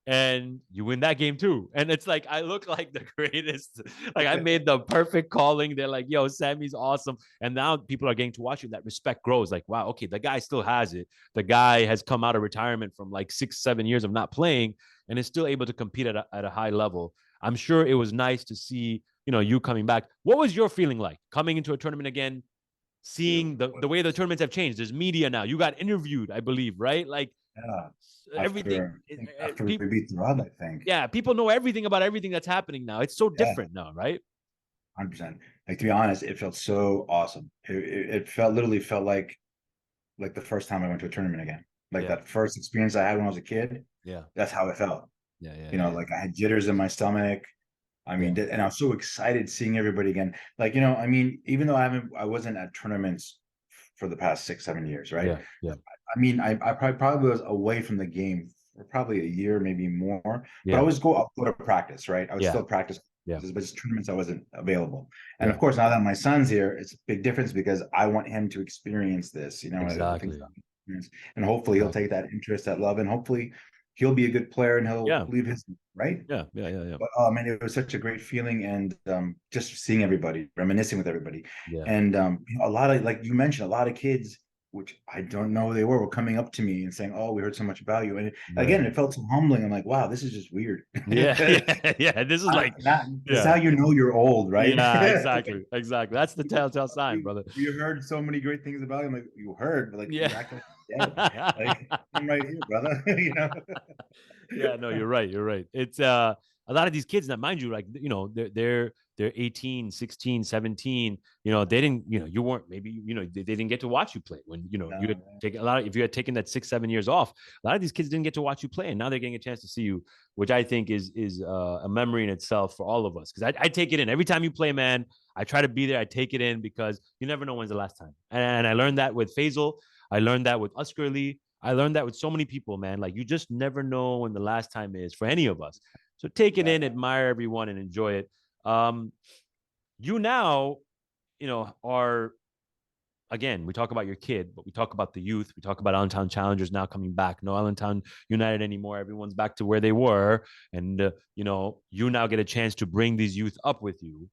And you win that game too. And it's like I look like the greatest. Like I made the perfect calling. They're like, yo, Sammy's awesome. And now people are getting to watch you. That respect grows. Like, wow, okay, the guy still has it. The guy has come out of retirement from like 6, 7 years of not playing and is still able to compete at a high level. I'm sure it was nice to see, you coming back. What was your feeling like coming into a tournament again, seeing the way the tournaments have changed? There's media now. You got interviewed, I believe, right? Like Yeah. everything. After we People, beat the Rob, I think. yeah, people know everything about everything that's happening now. It's so Yeah, different now, right? 100%. Like, to be honest, it felt so awesome. It felt literally felt like the first time I went to a tournament again. Like Yeah, that first experience I had when I was a kid. yeah, That's how it felt. yeah, yeah, yeah, Like I had jitters in my stomach. I yeah, mean, and I was so excited seeing everybody again. Like, I mean, even though I wasn't at tournaments for the past 6, 7 years, right? yeah, yeah, I mean, I probably was away from the game for probably a year, maybe more. But I yeah, always go to practice, right? I would yeah, still practice, yeah, but just tournaments I wasn't available. And yeah. of course, now that my son's here, it's a big difference because I want him to experience this. The things Exactly, that I experience. And hopefully he'll take exactly. that interest, that love, and hopefully he'll be a good player and he'll Yeah, leave his right. yeah, yeah, yeah, yeah, But oh man, it was such a great feeling, and just seeing everybody, reminiscing with everybody, yeah, and a lot of, like you mentioned, a lot of kids, which I don't know who they were coming up to me and saying, "Oh, we heard so much about you." And yeah, again, it felt so humbling. I'm like, "Wow, this is just weird." yeah, yeah, yeah. This is like, This is yeah, how you know you're old, right? yeah, exactly, exactly. That's the telltale sign, brother. We heard so many great things about him. Like, you heard, but like Yeah. you act like you're dead. Like, I'm right here, brother. Yeah, no, you're right. You're right. It's a lot of these kids that, mind you, like, they're 18, 16, 17. They didn't, you weren't, maybe, they didn't get to watch you play when, you had No, taken a lot of, if you had taken that 6, 7 years off, a lot of these kids didn't get to watch you play. And now they're getting a chance to see you, which I think is a memory in itself for all of us. Cause I take it in every time you play, man. I try to be there. I take it in because you never know when's the last time. And I learned that with Faisal. I learned that with Uskerly. I learned that with so many people, man. Like, you just never know when the last time is for any of us. So take it in, exactly. admire everyone, and enjoy it. Um, you now, are, again, we talk about your kid, but we talk about the youth. We talk about Allentown Challengers now coming back. No Allentown United anymore. Everyone's back to where they were, and you now get a chance to bring these youth up with you.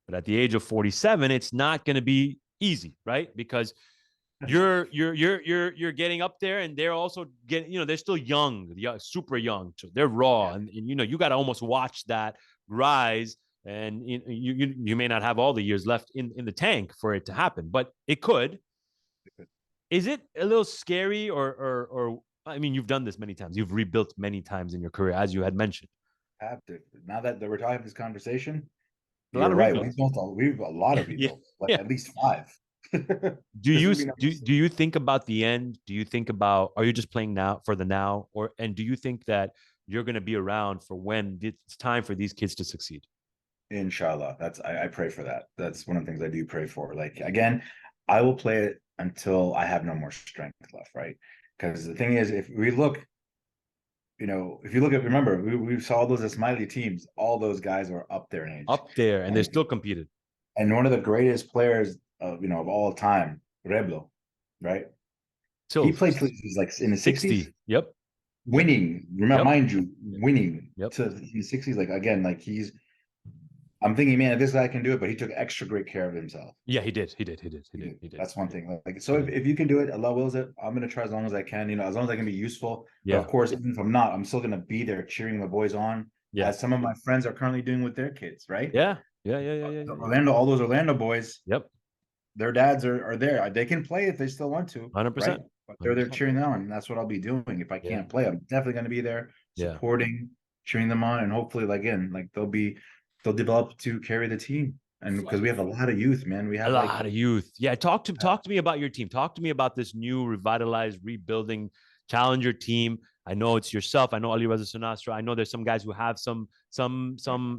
But at the age of 47, it's not going to be easy, right? Because you're getting up there, and they're also getting, they're still young, super young, so they're raw, Yeah. and you got to almost watch that rise. And you may not have all the years left in the tank for it to happen, but it could. Is it a little scary, or I mean, you've done this many times, you've rebuilt many times in your career, as you had mentioned, Have to. Now that we're talking this conversation, a lot you're of right. rebuilds. We've a lot of Yeah, rebuilds, like yeah, at least five. Do This you would be do, nice. do you think about the end? Do you think about, are you just playing now for the now, or and do you think that you're going to be around for when it's time for these kids to succeed? Inshallah. I pray for that. That's one of the things I do pray for. Like again, I will play it until I have no more strength left, right? Because the thing is, if we look, if you look at, remember, we saw those Ismaili teams, all those guys are up there in age. Up there, and they're And still competed. and one of the greatest players of all time, Reblo, right? He Till played till he was like in the 60s, 60. Yep. Yep. winning. Remember, Yep. mind you, winning Yep. to in the 60s. Like again, like I'm thinking, man, if this guy can do it, but he took extra great care of himself. Yeah, he did. He did. He did. He did. He did. That's one thing. Like, so if you can do it, Allah wills it. I'm gonna try as long as I can. As long as I can be useful. But Yeah. of course, even if I'm not, I'm still gonna be there cheering my boys on, Yeah. as some of my friends are currently doing with their kids, right? Yeah. Yeah. Yeah. Yeah. Yeah. Orlando, all those Orlando boys, Yep. their dads are there. They can play if they still want to, 100%. right? But they're there cheering them on, and that's what I'll be doing. If I Yeah. can't play, I'm definitely gonna be there Yeah. supporting, cheering them on, and hopefully, again, like they'll develop to carry the team. And because we have a lot of youth, man, we A have lot of youth. Yeah, talk to me about your team. Talk to me about this new revitalized, rebuilding challenger team. I know it's yourself. I know Ali Reza Sunastra. I know there's some guys who have some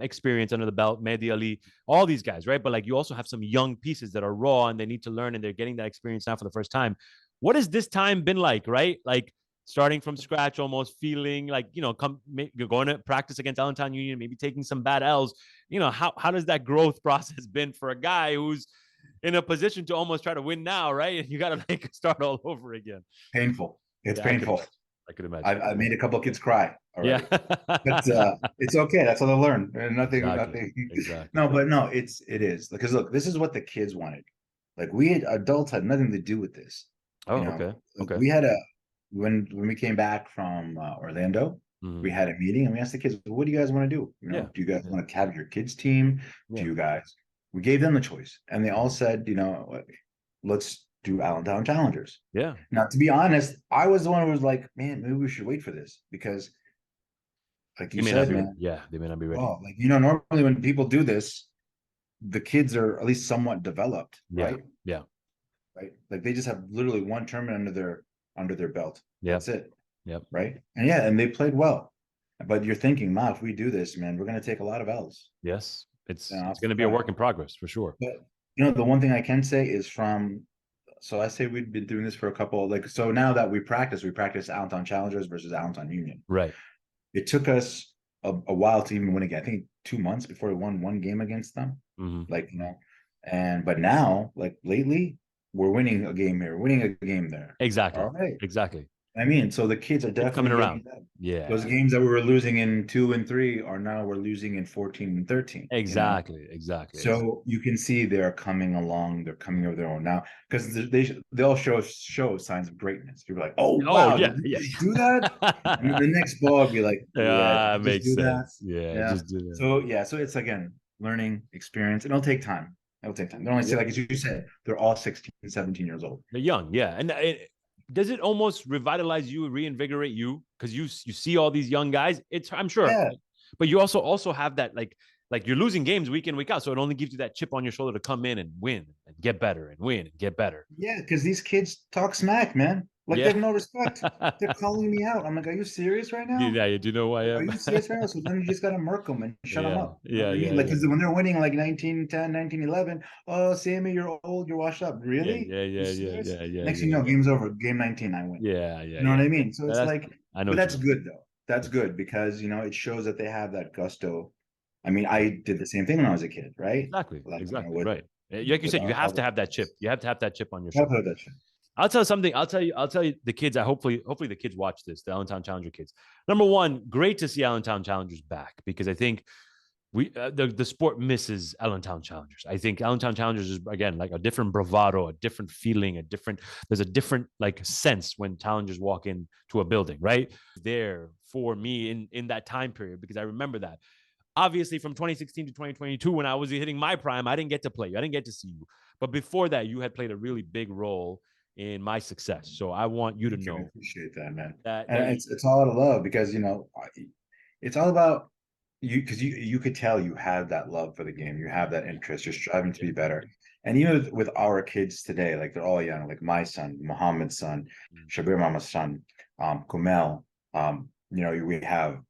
experience under the belt, Mehdi Ali, all these guys, right? But like you also have some young pieces that are raw and they need to learn and they're getting that experience now for the first time. What has this time been like, right? Like starting from scratch, almost feeling like, you're going to practice against Allentown Union, maybe taking some bad L's. How does that growth process been for a guy who's in a position to almost try to win now, right? And you got to like start all over again. painful. It's Yeah, painful. I could imagine. I made a couple of kids cry already, Yeah. but it's okay. That's how they learn. And Exactly. nothing. Exactly. No, but no, it is because look, this is what the kids wanted. Like adults had nothing to do with this. Oh, okay. Okay. We had when we came back from Orlando, we had a meeting and we asked the kids, what do you guys want to do? Do you guys want to have your kids team? Do you guys? We gave them the choice, and they all said, let's do Allentown Challengers. Yeah. Now, to be honest, I was the one who was like, man, maybe we should wait for this because, like you said, man, they may not be ready. oh, like normally when people do this, the kids are at least somewhat developed, right? Yeah. Right. Like they just have literally one tournament under their belt. Yeah. That's it. Yep. Right. And they played well. But you're thinking, if we do this, man, we're gonna take a lot of L's. Yes. It's gonna be a work in progress for sure. But the one thing I can say is so I say we've been doing this for a couple, so now that we practice Allentown Challengers versus Allentown Union. Right. It took us a while to even win again. I think 2 months before we won one game against them. But now, like lately, we're winning a game here, winning a game there. Exactly. All right. Exactly. I mean, so the kids are definitely coming around. Yeah. Those games that we were losing in 2 and 3 are now we're losing in 14 and 13. Exactly. So you can see they're coming along. They're coming over their own now because they'll show signs of greatness. People are like, oh wow, yeah, did you do that? And then the next ball will be like, yeah, makes sense. That? Yeah, just do that. So it's again learning experience, and it'll take time. It'll take time. They only say, like as you said, they're all 16, 17 years old. They're young, yeah, and does it almost revitalize you, reinvigorate you? Because you see all these young guys. I'm sure, but you also have that like you're losing games week in, week out, so it only gives you that chip on your shoulder to come in and win and get better and win and get better. Yeah, because these kids talk smack, man. Like they have no respect. They're calling me out. I'm like, are you serious right now? Yeah, you do know who I am. Are you serious right now? So then you just gotta murk them and shut them up. Yeah. Because when they're winning like 19-10, 19-11, oh, Sammy, you're old, you're washed up. Really? Yeah. Next thing you know, game's over. Game 19, I win. Yeah. You know what I mean? So it's I know, but that's good though. That's good because it shows that they have that gusto. I mean, I did the same thing when I was a kid, right? Exactly. Right. Like you said, you have to have that chip. You have to have that chip on your shoulder. I'll tell you something. I'll tell you the kids. Hopefully the kids watch this. The Allentown Challenger kids. Number one, great to see Allentown Challengers back because I think the sport misses Allentown Challengers. I think Allentown Challengers is again like a different bravado, a different feeling, there's a different like sense when challengers walk into a building, right? There for me in that time period because I remember that. Obviously, from 2016 to 2022, when I was hitting my prime, I didn't get to play you. I didn't get to see you. But before that, you had played a really big role in my success. So I want you to know. I appreciate that, man. And it's all out of love because it's all about you because you could tell you have that love for the game. You have that interest. You're striving to be better. And even with our kids today, like they're all young, like my son, Mohammed's son, Shabir Mama's son, Kumel, we have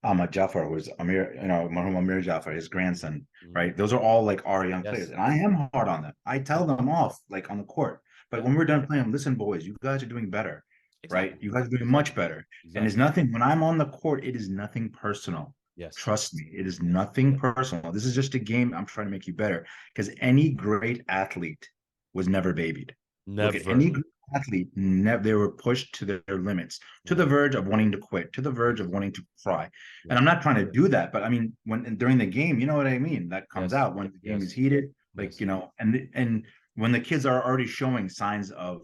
Ahmad Jaffer, who's Amir, Mohamed Amir Jaffer, his grandson, right? Those are all like our young players. Yes. And I am hard on them. I tell them off like on the court. But when we're done playing, listen, boys, you guys are doing better, right? Exactly. You guys are doing much better. And it's Exactly. nothing, when I'm on the court, it is nothing personal. Yes. Trust me, it is nothing personal. This is just a game. I'm trying to make you better because any great athlete was never babied. Look at Never. any great athlete, they were pushed to their limits, to the verge of wanting to quit, to the verge of wanting to cry. And I'm not trying to do that, but I mean, during the game, you know what I mean? That comes Yes. out when the game Yes. is heated, Yes. and when the kids are already showing signs of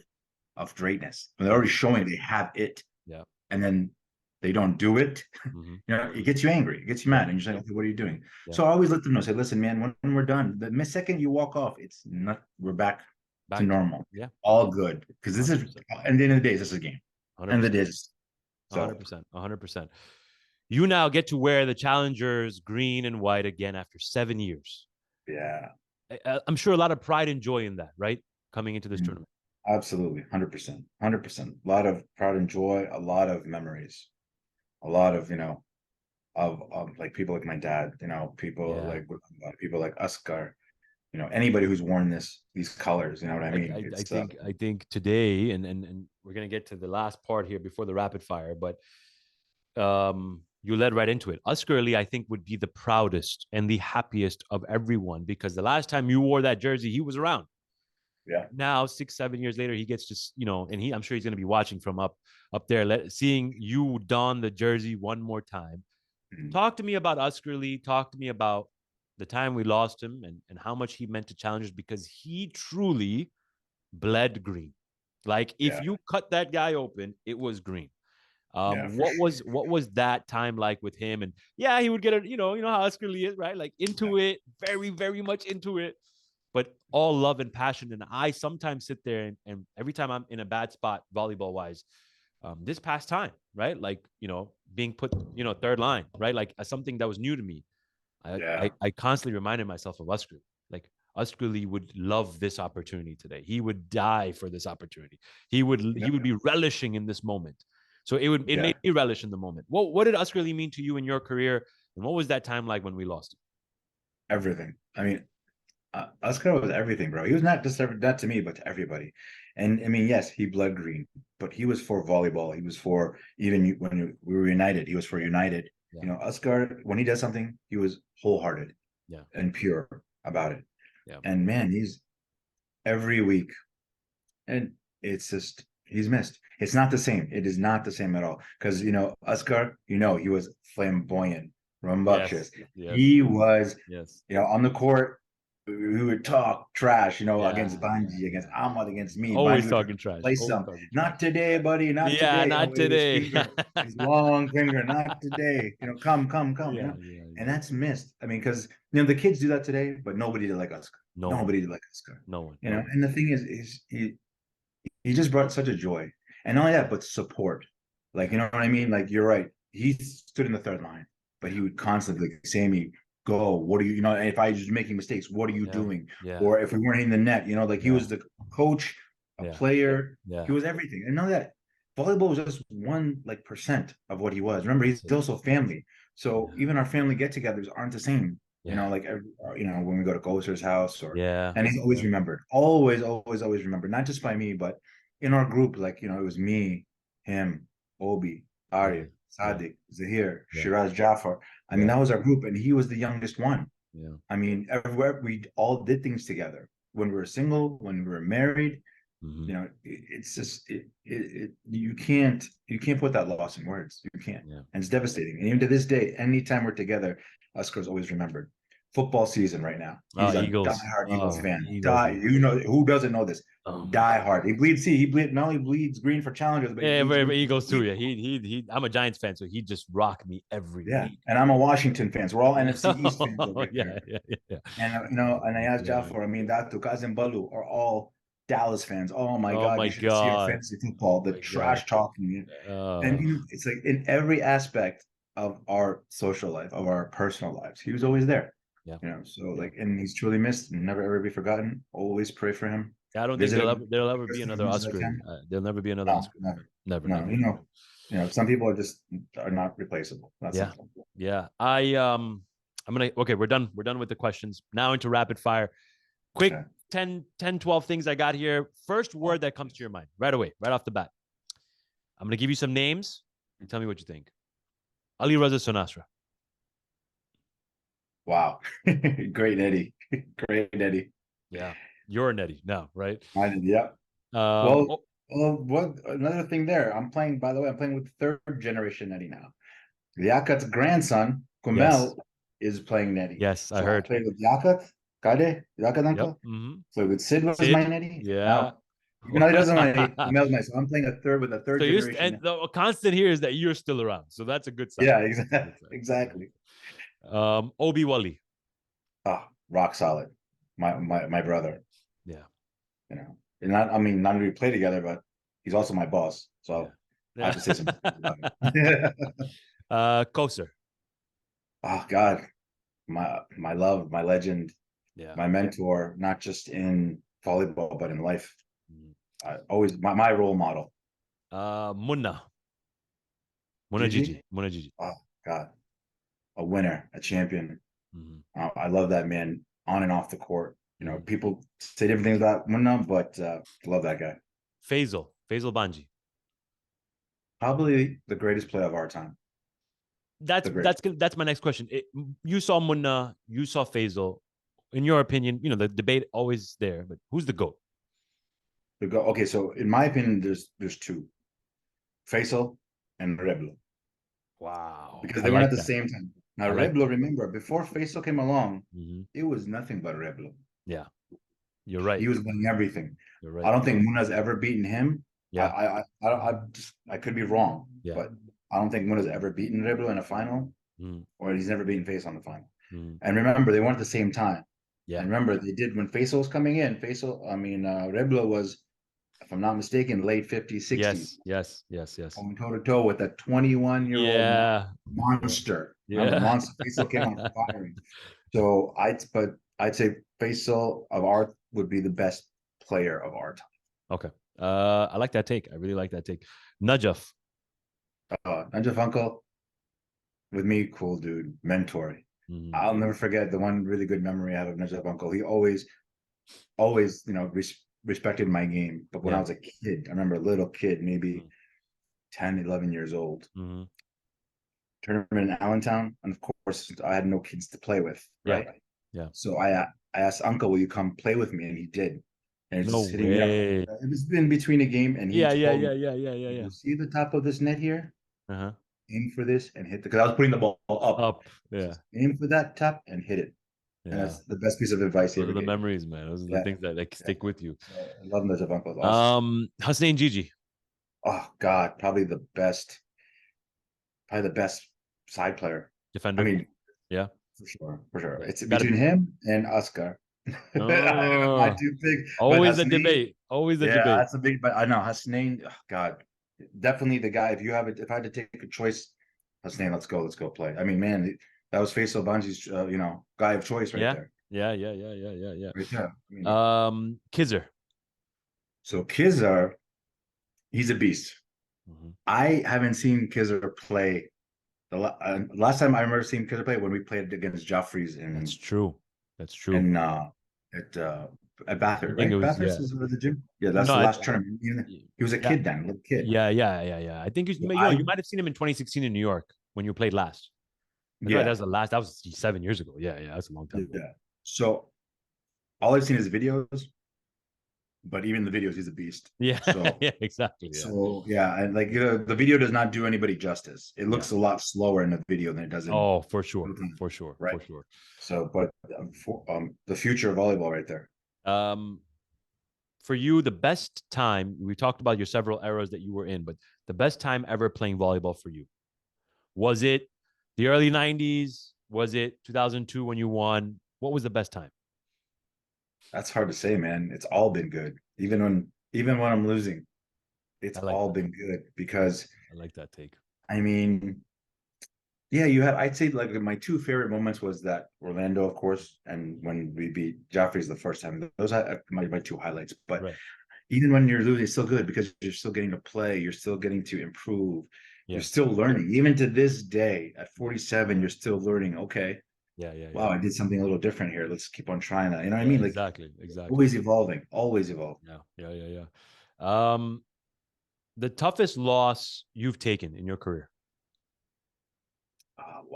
greatness, when they're already showing they have it, Yeah. and then they don't do it, Mm-hmm. it gets you angry, it gets you mad, and you're saying, okay, what are you doing? Yeah. So I always let them know, say, listen, man, when we're done, the second you walk off, it's not, we're back to normal. Yeah. All good. Because this is, 100%. at the end of the day, this is a game. 100%. And it is. So 100%. 100%. You now get to wear the Challengers green and white again after 7 years. yeah, I'm sure a lot of pride and joy in that, right? Coming into this tournament. absolutely. 100%. 100%. A lot of pride and joy, a lot of memories, a lot of, of like people like my dad, people like Oscar, anybody who's worn these colors, you know what I mean? I think today, and we're gonna get to the last part here before the rapid fire, but you led right into it. Uskerly, I think, would be the proudest and the happiest of everyone because the last time you wore that jersey, he was around. Yeah. Now, 6-7 years later, he gets just, and I'm sure he's gonna be watching from up there, seeing you don the jersey one more time. Talk to me about Uskerly. Talk to me about the time we lost him and how much he meant to Challengers because he truly bled green. Like if you cut that guy open, it was green. For sure. What was that time like with him? And yeah, he would get it. You know how Uskerly is, right? Like into it, very, very much into it, but all love and passion. And I sometimes sit there and every time I'm in a bad spot, volleyball wise, this past time, right? Like, being put, third line, right? Like something that was new to me. I constantly reminded myself of Uskerly. Like Uskerly would love this opportunity today. He would die for this opportunity. He would be relishing in this moment. So it made me relish in the moment. What did Uskerly mean to you in your career? And what was that time like when we lost him? Everything. I mean, Oscar was everything, bro. He was not just not to me, but to everybody. And I mean, yes, he bled green, but he was for volleyball. He was for even when we were United. He was for United. Yeah. Oscar, when he does something, he was wholehearted, and pure about it. Yeah. And man, he's every week, and it's just he's missed. It's not the same. It is not the same at all. Because Oscar, he was flamboyant, rambunctious. Yes. He was, Yes. on the court. We would talk trash, against Yeah. Bhanji, against Ahmad, against me. Always Bhanji would talking trash. play Always some. talking Not trash. today, buddy. Not Yeah, today. not His today. finger, his long finger. Not today. Come. Yeah. And that's missed. I mean, because the kids do that today, but nobody did like Oscar. No Nobody one. did like Oscar. No one. And the thing is he just brought such a joy, and not only that, but support. Like you know what I mean? Like you're right. He stood in the third line, but he would constantly say me, go, what are you, if I was making mistakes, what are you doing? Yeah. Or if we weren't hitting the net, like he was the coach, a player, he was everything. And know that volleyball was just 1% of what he was. Remember, he's also family. So even our family get-togethers aren't the same. Like when we go to Gosser's house and he's always remembered, always remembered, not just by me, but in our group, like it was me, him, Obi, Arya, Sadiq, Zahir, Shiraz, Jafar. I mean, that was our group, and he was the youngest one. Yeah. I mean, everywhere we all did things together. When we were single, when we were married, it's just you can't put that loss in words. You can't, and it's devastating. And even to this day, anytime we're together, Oscar's always remembered. Football season right now. He's a diehard Eagles fan. Who doesn't know this? Diehard. He bleeds. See, not only bleeds green for Challengers, but Eagles too. Yeah, he. I'm a Giants fan, so he just rocked me every week. And I'm a Washington fan, so we're all NFC East fans over here. Yeah. And and I asked Jaffer. I mean, that Tukaz and Balu are all Dallas fans. Oh my God! You should see our fantasy football. The trash talking, and it's like in every aspect of our social life, of our personal lives, he was always there. Yeah. You know, so like, and he's truly missed and never ever be forgotten. Always pray for him. I don't think Visit him there'll ever be as another much as I Oscar. can. There'll never be another No, Oscar. never, Never, no. never, never. Some people are not replaceable. That's Yeah. simple. Yeah. I'm gonna okay, we're done. We're done with the questions. Now into rapid fire. Quick Okay. 12 things I got here. First word that comes to your mind right away, right off the bat. I'm gonna give you some names and tell me what you think. Ali Raza Sonasra. Wow. Great Eddie. Great Eddie. Yeah. You're an Eddie now, right? Yeah. Um, Well, oh, what another thing there? By the way, I'm playing with third generation Eddie now. Yakat's grandson, yes. Kumel, is playing Nettie. Yes, I So I heard. played with Yakat, Kade, Yakat Yep. uncle. Mm-hmm. So with Sid was my Sid. Nettie. Yeah. Now, even though he doesn't want Nettie, Kumel's my. So I'm playing with a third So you're generation. and the constant here is that you're still around. So that's a good sign. Yeah, That's a exactly. good sign. That's a good Exactly. sign. Obi Wali. Ah, rock solid. My brother. Yeah. You know, and not only we play together, but he's also my boss. Yeah. So I have to say Yeah. something about him. Koser. Oh God, my love, my legend, Yeah. my mentor, not just in volleyball but in life. Mm. Always my role model. Munna. Munna Gigi, Gigi. Munna Gigi. oh God, a winner, a champion. Mm-hmm. I love that man on and off the court. You know, Mm-hmm. people say different things about Munna, but love that guy. Faisal. Faisal Banji. Probably the greatest player of our time. That's The greatest. that's my next question. You saw Munna, you saw Faisal. In your opinion, the debate always there, but who's the GOAT? Okay, so in my opinion, there's two, Faisal and Reblo, Wow. because I they were like at the that. same time. Now I like Reblo, that. remember, before Faisal came along, Mm-hmm. it was nothing but Reblo. Yeah. You're right. He was winning everything. You're I right. don't think Muna's ever beaten him. Yeah. I could be wrong, Yeah. but I don't think Muna's ever beaten Reblo in a final, Mm-hmm. or he's never beaten Faisal on the final. Mm-hmm. And remember, they weren't at the same time. Yeah. And remember, they did when Faisal was coming in. Reblo was, if I'm not mistaken, late 50s, Yes. 60s, Yes. Yes. Yes. going toe to toe with a 21-year-old Yeah. Yeah. monster. Remember, Yeah. monster. Faisal came on firing. So I'd say Faisal of art would be the best player of our time. Okay. I like that take. I really like that take. Najaf. Najaf Uncle, with me, cool dude, mentor. Mm-hmm. I'll never forget the one really good memory I have of Najaf Uncle. He always, respected my game. But when I Yeah. was a kid, I remember a little kid, maybe Mm-hmm. 10, 11 years old, Mm-hmm. tournament in Allentown. And of course, I had no kids to play with, Yeah. right? Yeah. So I asked Uncle, will you come play with me? And he did. And he's No just hitting me up. way. It was in between a game, and he Yeah. Yeah. told me, Yeah. Yeah. Yeah. Yeah. Yeah. you see the top of this net here? Uh-huh. Aim for this and hit because I was putting the ball up. Up. Yeah. Aim for that top and hit it. And Yeah. that's the best piece of advice he Those ever are the gave me. memories, man. Those are the Yeah, things that like yeah. stick with you. So I love Najaf Uncle. Awesome. Hussein Gigi. Oh God, probably the best side player. I Defender. mean, Yeah. for sure. Yeah. It's Gotta between him and Oscar. I'm not Oh, too big, but always a Hasnain, debate. Always a yeah, debate. that's a big. But I know Hasnain. Oh, God, definitely the guy. If I had to take a choice, Hasnain, let's go play. I mean, man, that was Faisal Banji's, guy of choice right Yeah. there, Yeah. Yeah. Yeah. Yeah. Yeah. Yeah. right there. I mean, Kizzer. so Kizar, he's a beast. Mm-hmm. I haven't seen Kizar play. Last time I remember seeing Kizar play when we played against Jafferys That's true. That's true. in at I Bathurst, think it right? was Bathurst is the gym. Yeah, that's no. the last tournament. He was a Yeah. kid then, little kid. Yeah. Yeah. Yeah. Yeah. I think So you might have seen him in 2016 in New York when you played last. I feel like that yeah, was the last. That was 7 years ago. Yeah. Yeah. That's a long time ago. yeah. So all I've seen is videos, but even the videos, he's a beast. Yeah. So Yeah. Exactly. Yeah. so yeah, and like the video does not do anybody justice. It Yeah. looks a lot slower in the video than it does in Oh, for sure. real time, For sure. right? For sure. So, but the future of volleyball right there. Um, for you, the best time, we talked about your several eras that you were in, but the best time ever playing volleyball for you, was it the early 90s? Was it 2002 when you won? What was the best time? That's hard to say, man. It's all been good. Even when I'm losing, it's I like all that. been good because I like that take. I mean, Yeah, you had. I'd say like my two favorite moments was that Orlando, of course, and when we beat Jafferys the first time. Those are my two highlights. But Right. even when you're losing, it's still good because you're still getting to play. You're still getting to improve. You're Yeah. still learning. Even to this day, at 47, you're still learning. Okay, Yeah. Yeah. wow, Yeah. I did something a little different here. Let's keep on trying that. You know what I Yeah. mean? Like Exactly. Exactly. always evolving, always evolving. Yeah. Yeah. Yeah. Yeah. The toughest loss you've taken in your career.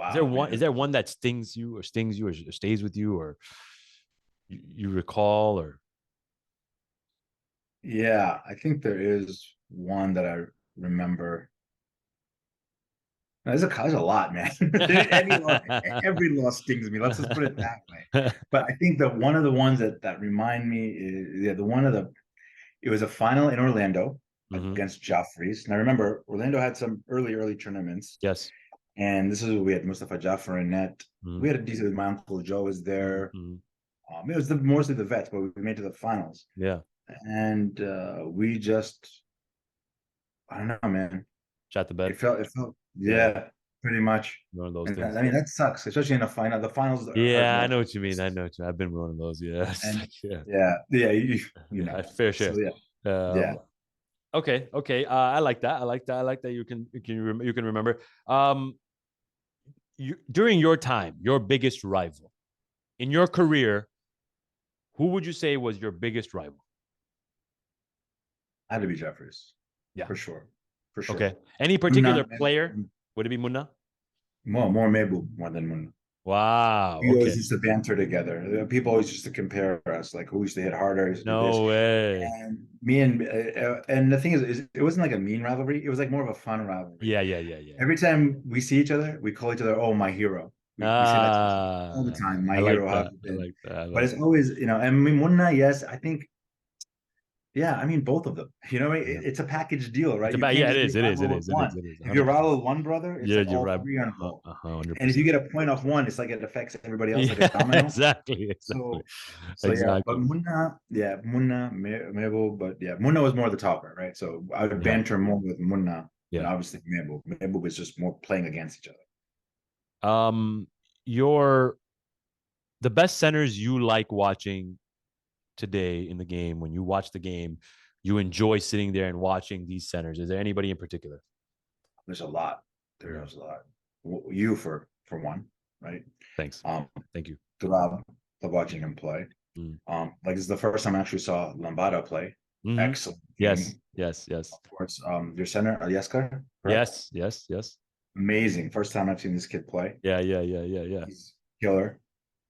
Is there Wow, one? Is man. there one that stings you, or stays with you, or you recall, or Yeah, I think there is one that I remember. There's a lot, man. Every loss stings me. Let's just put it that way. But I think that one of the ones that remind me is the one of the it was a final in Orlando Mhm. against Jafferys. And I remember Orlando had some early tournaments, Yes. and this is we had Mustafa Jaffer in net. We Mhm. had a decent. My uncle Joe was there. Mhm. It was mostly the vets, but we made it to the finals, Yeah. and we just I don't know, man. Shot the bed. Yeah, Yeah. pretty much. One of those And things. I mean that sucks, especially in the final. The finals hurt Yeah, I more. know what you mean. I know what you mean. I've been one of those. Yeah. It's And like, yeah. yeah, you Yeah. know. Fair So share. yeah, yeah. Um, okay. Okay. I like that. I like that. I like that you can remember. During your time, your biggest rival in your career, who would you say was your biggest rival? Had to be Jeffries, Yeah. for sure, for sure. Okay. Any particular Munna player? and Would it be Munna? more Mebu more than Munna. Wow. We always Okay. used to banter together. People always used to compare us, like who used to hit harder, used to do this. No way. And me and the thing is, it wasn't like a mean rivalry. It was like more of a fun rivalry. Yeah. Yeah. Yeah. Yeah. Every time we see each other, we call each other, "Oh, my hero." We say that to each other all the Ah, time. My I like hero, how have that. you I been? like that. I But like it's always, I mean, Munna, yes, I think, yeah, I mean, both of them. that. It's a package deal, It's right? You about, can't yeah, it just be is. It is. It rival with is. It is. one. It is. If you're 100%. rival with one brother, it's Yeah, like you're all right. three are involved. And if you 100%. get a point off one, it's like it affects everybody else like a Yeah, domino. exactly. Exactly. So, yeah, but Exactly. Munna, yeah, Munna, Mebo, but yeah, Munna was more the talker, right? So I would Yeah. banter more with Munna than Yeah. obviously Mebo. Mebo was just more playing against each other. Um, your the best centers you like watching today in the game, when you watch the game, you enjoy sitting there and watching these centers. Is there anybody in particular? There's a lot. Yeah. There's a lot. You for one, right? Thanks. Um, Thank you. love watching him play. Mm. Like this is the first time I actually saw Lambada play. Mm-hmm. Excellent Yes. game. Yes. Yes. Of course, your center, Alyeska, correct? Yes. Yes. Yes. Amazing. First time I've seen this kid play. Yeah. Yeah. Yeah. Yeah. Yeah. He's killer.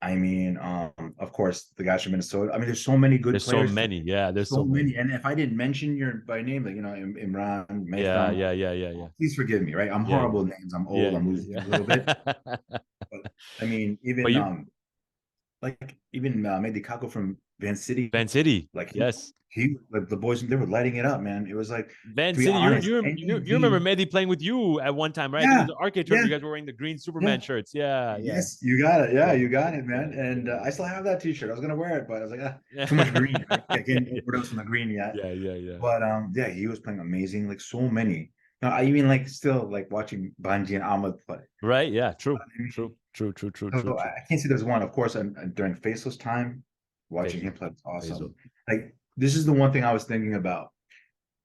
I mean, of course, the guys from Minnesota. I mean, there's so many good There's so players. many. Yeah. There's So so many. many. And if I didn't mention your by name, like Imran, Yeah. Maytham, Yeah. Yeah. Yeah. Yeah. please forgive me. Right? I'm Yeah. horrible with names. I'm Yeah. old. I'm losing Yeah. it a little bit. Yeah. But I mean, But even you, even Mehdi Kako from Van City, Van City. like Yes. he like the boys, they were lighting it up, man. It was like, Van to be City, honest, you remember NEV, Mehdi playing with you at one time, right? I think it was yeah, an arcade yeah, tournament. You guys were wearing the green yeah. Superman shirts. Yeah, yeah, Yes, you got it. Yeah, yeah, you got yeah, it, man. yeah, And yeah, I still have that T-shirt. I was gonna wear it, but I was like, yeah, too much green. I yeah, can't overdose on the green yet. yeah, yeah, yeah. But yeah, he was playing amazing. Like so many. No, I even like still like watching Bhanji and Ahmed play. Right? Yeah. True. I mean, True. True. True. True. True. so True. I can't say there's one. Of course, and during Faceless time, watching Faisal. him play was Faisal. awesome. Like this is the one thing I was thinking about.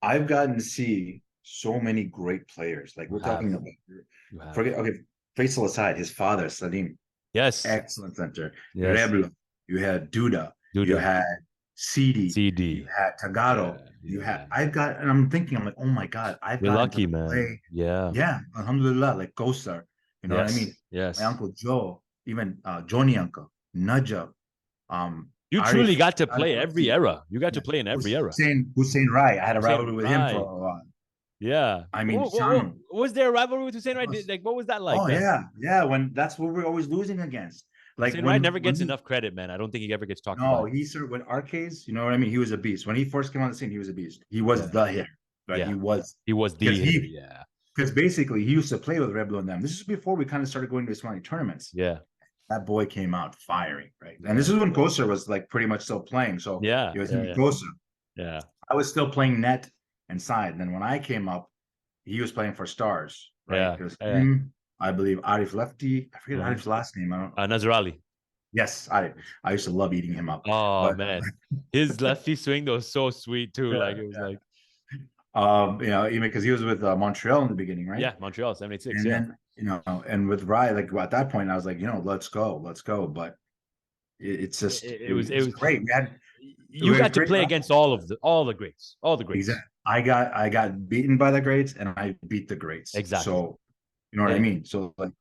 I've gotten to see so many great players. Like You we're have. talking about, You have. forget, okay, Faisal aside, his father, Salim, Yes. excellent center. Yes. Reblo, you had Duda, you Duda. had Sidi, you CD. had Yeah. Tagaro, you had, Yeah. and I'm thinking, I'm like, oh my God, I've You're gotten to lucky, man. play. Yeah. Yeah, Alhamdulillah, like Kosar, you know what I mean? Yes. My Yes. uncle Joe, even Johnny uncle, Najab, You truly Arif, got to play every Arif, era. You got to yeah, play in every era. Hussein Rai. I had a rivalry Hussein with him for Rai. a while. Yeah. I mean, Shannon. Was there a rivalry with Hussein Rai? Like, what was that like Oh then? yeah, yeah. When that's what we're always losing against. Like Hussein Rai never when gets enough credit, man. I don't think he ever gets talked no, about. he sort of when Arcades, you know what I mean? He was a beast. When he first came on the scene, he was a beast. He was Yeah. the hitter, right? Yeah. He was He was the because hitter. Yeah. basically he used to play with Reblo and them. This is before we kind of started going to Ismaili tournaments. Yeah. That boy came out firing, right? And Yeah. this is when Kosar was like pretty much still playing. So Yeah. it was him Yeah. and Yeah. Kosar. Yeah. I was still playing net and side. And then when I came up, he was playing for Stars, right? Yeah. It was Yeah. him, I believe Arif Lefty. I forget Mhm. Arif's last name. I don't. Nazarali. Yes, I used to love eating him up. Oh But man, his lefty swing was so sweet too. yeah, Like it was yeah. like Even because he was with Montreal in the beginning, right? yeah, Montreal 76. And Yeah, then and with Rye, like at that point, I was like, let's go, let's go. But it's just it it's was. great. We You had got to great play against rivals. all the greats, all the greats. Exactly. I got beaten by the greats, and I beat the greats. Exactly. So you know what I Eh, mean. So like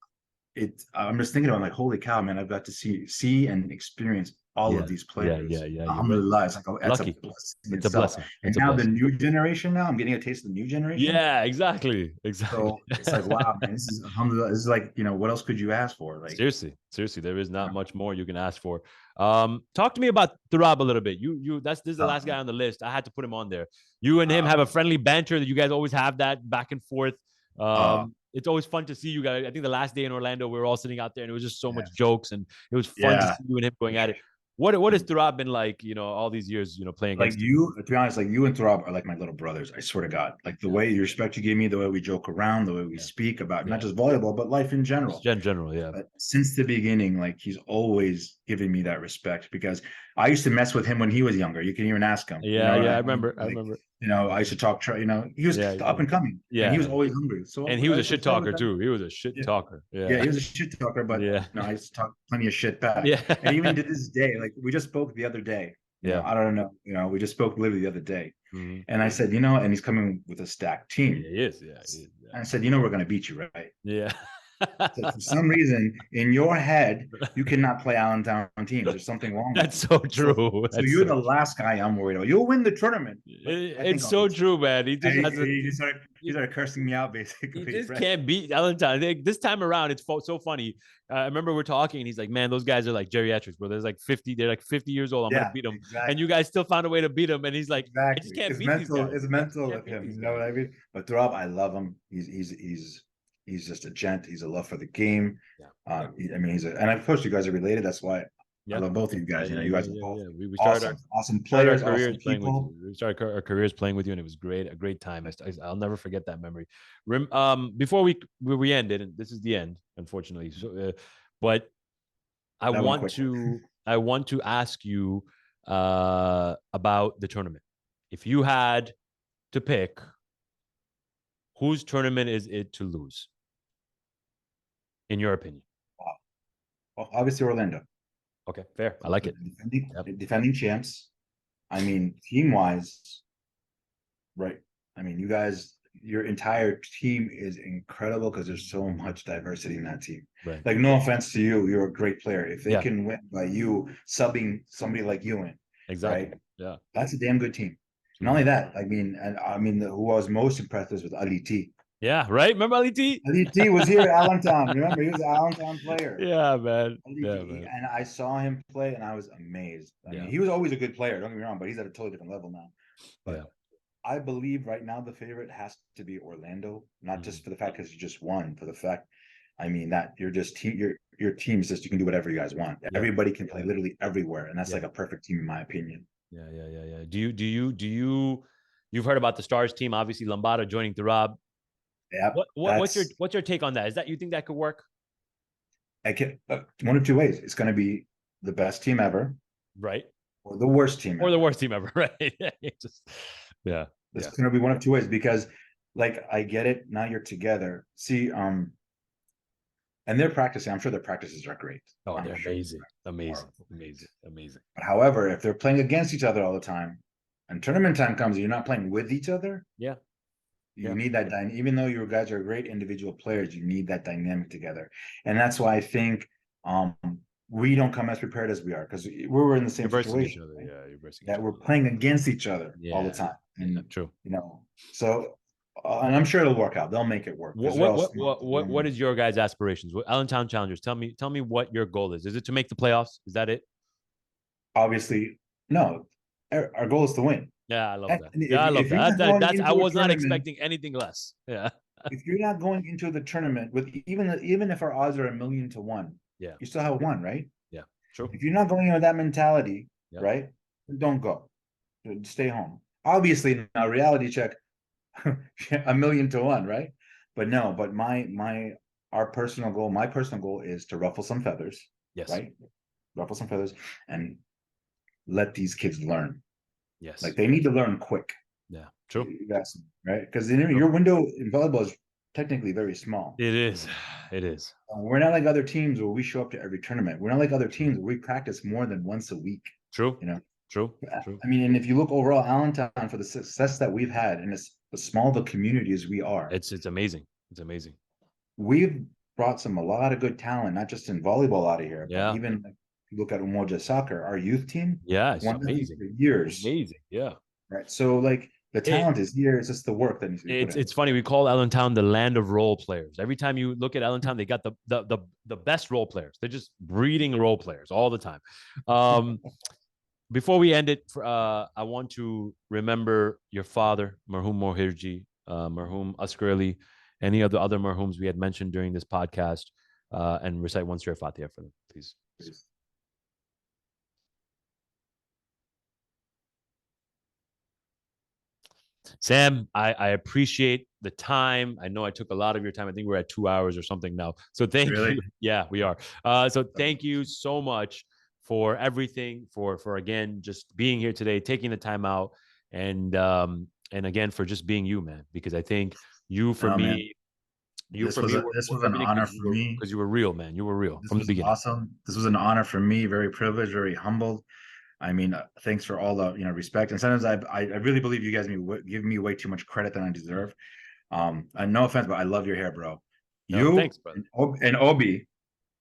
I'm just thinking about like, holy cow, man! I've got to see and experience all yeah, of these yeah. players. You're right. Alhamdulillah, it's like that's a Lucky. blessing in It's a itself. blessing. And It's a now the blessing. new generation. Now I'm getting a taste of the new generation. Yeah, exactly. Exactly. So it's like, wow, man, this is alhamdulillah. This is like, what else could you ask for? Like, Seriously, there is not much more you can ask for. Talk to me about Thurab a little bit. This is the last guy on the list. I had to put him on there. You and him uh, have a friendly banter that you guys always have that back and forth. uh, It's always fun to see you guys. I think the last day in Orlando, we were all sitting out there and it was just so yeah, much jokes and it was fun to yeah. see you and him going at it. What has Thurab been like, all these years, playing Like against him? you, to be honest, like you and Throb are like my little brothers. I swear to God. Like the Yeah, way you respect you give me, the way we joke around, the way we yeah, speak about not yeah. just volleyball, but life in Just general. in general, yeah. But since the beginning, like he's always given me that respect because I used to mess with him when he was younger. You can even ask him. Yeah, yeah, I I mean, remember. I like, rember. I used to talk. He was Yeah, up and coming, and he was yeah. always hungry. So And he I was a used to shit play with talker him. too. He was a shit Yeah, talker. yeah, Yeah. he was a shit talker, but Yeah. I used to talk plenty of shit back. Yeah. And even to this day, like we just spoke the other day. Yeah. I don't know. We just spoke literally the other day, Mhm. and I said, and he's coming with a stacked Yeah, team. he is. Yeah, he is. And I said, we're going to beat you, right? Yeah. So for some reason, in your head, you cannot play Allentown teams. There's something wrong with That's you. so So, true. so That's you're so the true. last guy I'm worried about. You'll win the tournament, but I think It's I'll so beat you. true, man. He And just has a he started cursing me out, he basically, just right? can't beat Allentown. This time around, it's so funny. I remember we're talking, and he's like, "Man, those guys are like geriatrics, bro. There's like 50. They're like 50 years old. I'm gonna Yeah, beat them, and you exactly. guys still found a way to beat them." And he's like, "I just Exactly. can't It's beat these mental. guys. It's I just mental can't with beat him. these You know guys." what I mean? But Rob, I love him. He's just a gent. He's a love for the game. Yeah. I mean, and of course, you guys are related. That's why I Yeah. love both of you Yeah, guys. yeah, You yeah, guys are yeah, both yeah. We awesome, awesome started our players, awesome careers playing with you. people. We started our careers playing with you, and it was great, a great time. I'll never forget that memory. Before we ended, and this is the end, unfortunately. So, but That went quickly. I want to ask you about the tournament. If you had to pick, whose tournament is it to lose, in your opinion? Well, obviously, Orlando. Okay, fair. I like it. Yep. Defending champs. I mean, team wise, right? I mean, you guys, your entire team is incredible because there's so much diversity in that team. Right. Like, no offense to you, you're a great player. If they Yeah. can win by you subbing somebody like you in, Exactly. right? Yeah. That's a damn good team. Not only that, who I was most impressed with Ali T. Yeah. Right. Remember Ali T? Ali T was here at Allentown. Remember, he was an Allentown player. Yeah, man. Ali Yeah, T, man. and I saw him play, and I was amazed. I Yeah. mean, he was always a good player. Don't get me wrong, but he's at a totally different level now. But Yeah. I believe right now the favorite has to be Orlando, not just for the fact because you just won, for the fact, I mean, that you're just your team is just, you can do whatever you guys want. Everybody can play literally everywhere, and that's like a perfect team in my opinion. Yeah. You've heard about the Stars team, obviously Lombardo joining the Rob. Yeah, What's your take on that? Is that you think that could work? I can one of two ways. It's going to be the best team ever, right, or the worst team, or ever. the worst team ever, right? Yeah. It's going to be one of two ways because, like, I get it. Now you're together. See, and they're practicing. I'm sure their practices are great. Oh, they're sure amazing. But however, if they're playing against each other all the time, and tournament time comes, and you're not playing with each other. Yeah. You need that dynamic. Even though you guys are great individual players, you need that dynamic together. And that's why I think we don't come as prepared as we are because we were in the same situation. Right? That we're playing against each other all the time. And true. So and I'm sure it'll work out. They'll make it work. What is your guys' aspirations? Allentown Challengers. Tell me what your goal is. Is it to make the playoffs? Is that it? Obviously, no. Our goal is to win. Yeah, I love that. I love that. I was not expecting anything less. Yeah. If you're not going into the tournament with even if our odds are 1,000,000 to 1, you still have one, right? Yeah, true. If you're not going in with that mentality, right, don't go. Stay home. Obviously, now reality check, 1,000,000 to 1, right? But no. But my our personal goal, my personal goal is to ruffle some feathers, Yes. right? Ruffle some feathers and let these kids learn. Yes. Like they need to learn quick. Yeah. True. That's right. Because your window in volleyball is technically very small. It is. It is. We're not like other teams where we show up to every tournament. We're not like other teams where we practice more than once a week. True. You know. True. True. I mean, and if you look overall, Allentown, for the success that we've had, and as small the community as we are, it's amazing. It's amazing. We've brought a lot of good talent, not just in volleyball out of here, but even if you look at Umoja Soccer, our youth team. Yeah, it's won amazing. For years. Amazing. Yeah. Right. So like the talent is here. It's just the work that needs to be put in. It's funny. We call Allentown the land of role players. Every time you look at Allentown, they got the best role players. They're just breeding role players all the time. Before we end it, I want to remember your father, Marhum Mohirji, Marhum Asghar, any of the other marhums we had mentioned during this podcast, and recite one Surah Fatiha for them, please. Sam, I appreciate the time. I know I took a lot of your time. I think we're at 2 hours or something now. So thank you. Yeah, we are. So thank you so much for everything, for again, just being here today, taking the time out, and again, for just being you, man, because I think you, for me, man. This was an honor for me. Because you were real, man. You were real from the beginning. Awesome. This was an honor for me. Very privileged, very humbled. I mean, thanks for all the respect. And sometimes I really believe you guys give me way too much credit than I deserve. And no offense, but I love your hair, bro. No, thanks, brother. And Obi,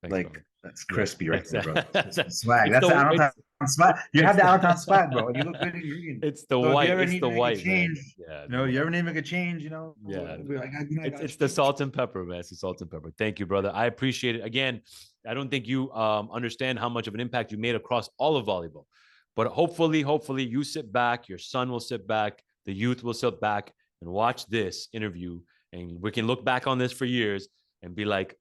thanks, like brother. That's crispy right there, bro. That's swag. That's the Allentown swag. You have the Allentown swag, bro. And you look good in green. It's the white. It's the white. Change, yeah. You ever need to make a change? Yeah. It's the salt and pepper, man. It's the salt and pepper. Thank you, brother. I appreciate it. Again, I don't think you understand how much of an impact you made across all of volleyball. But hopefully, you sit back. Your son will sit back. The youth will sit back and watch this interview, and we can look back on this for years and be like,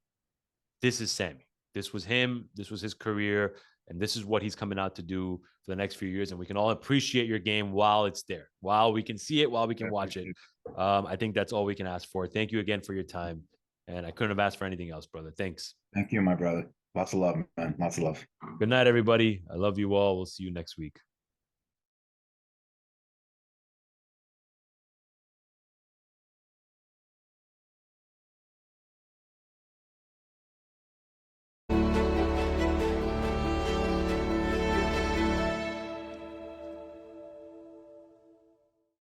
"This is Sammy. This was him. This was his career, and this is what he's coming out to do for the next few years." And we can all appreciate your game while it's there, while we can see it, while we can watch it. I think that's all we can ask for. Thank you again for your time, and I couldn't have asked for anything else, brother. Thanks. Thank you, my brother. Lots of love, man. Lots of love. Good night, everybody. I love you all. We'll see you next week.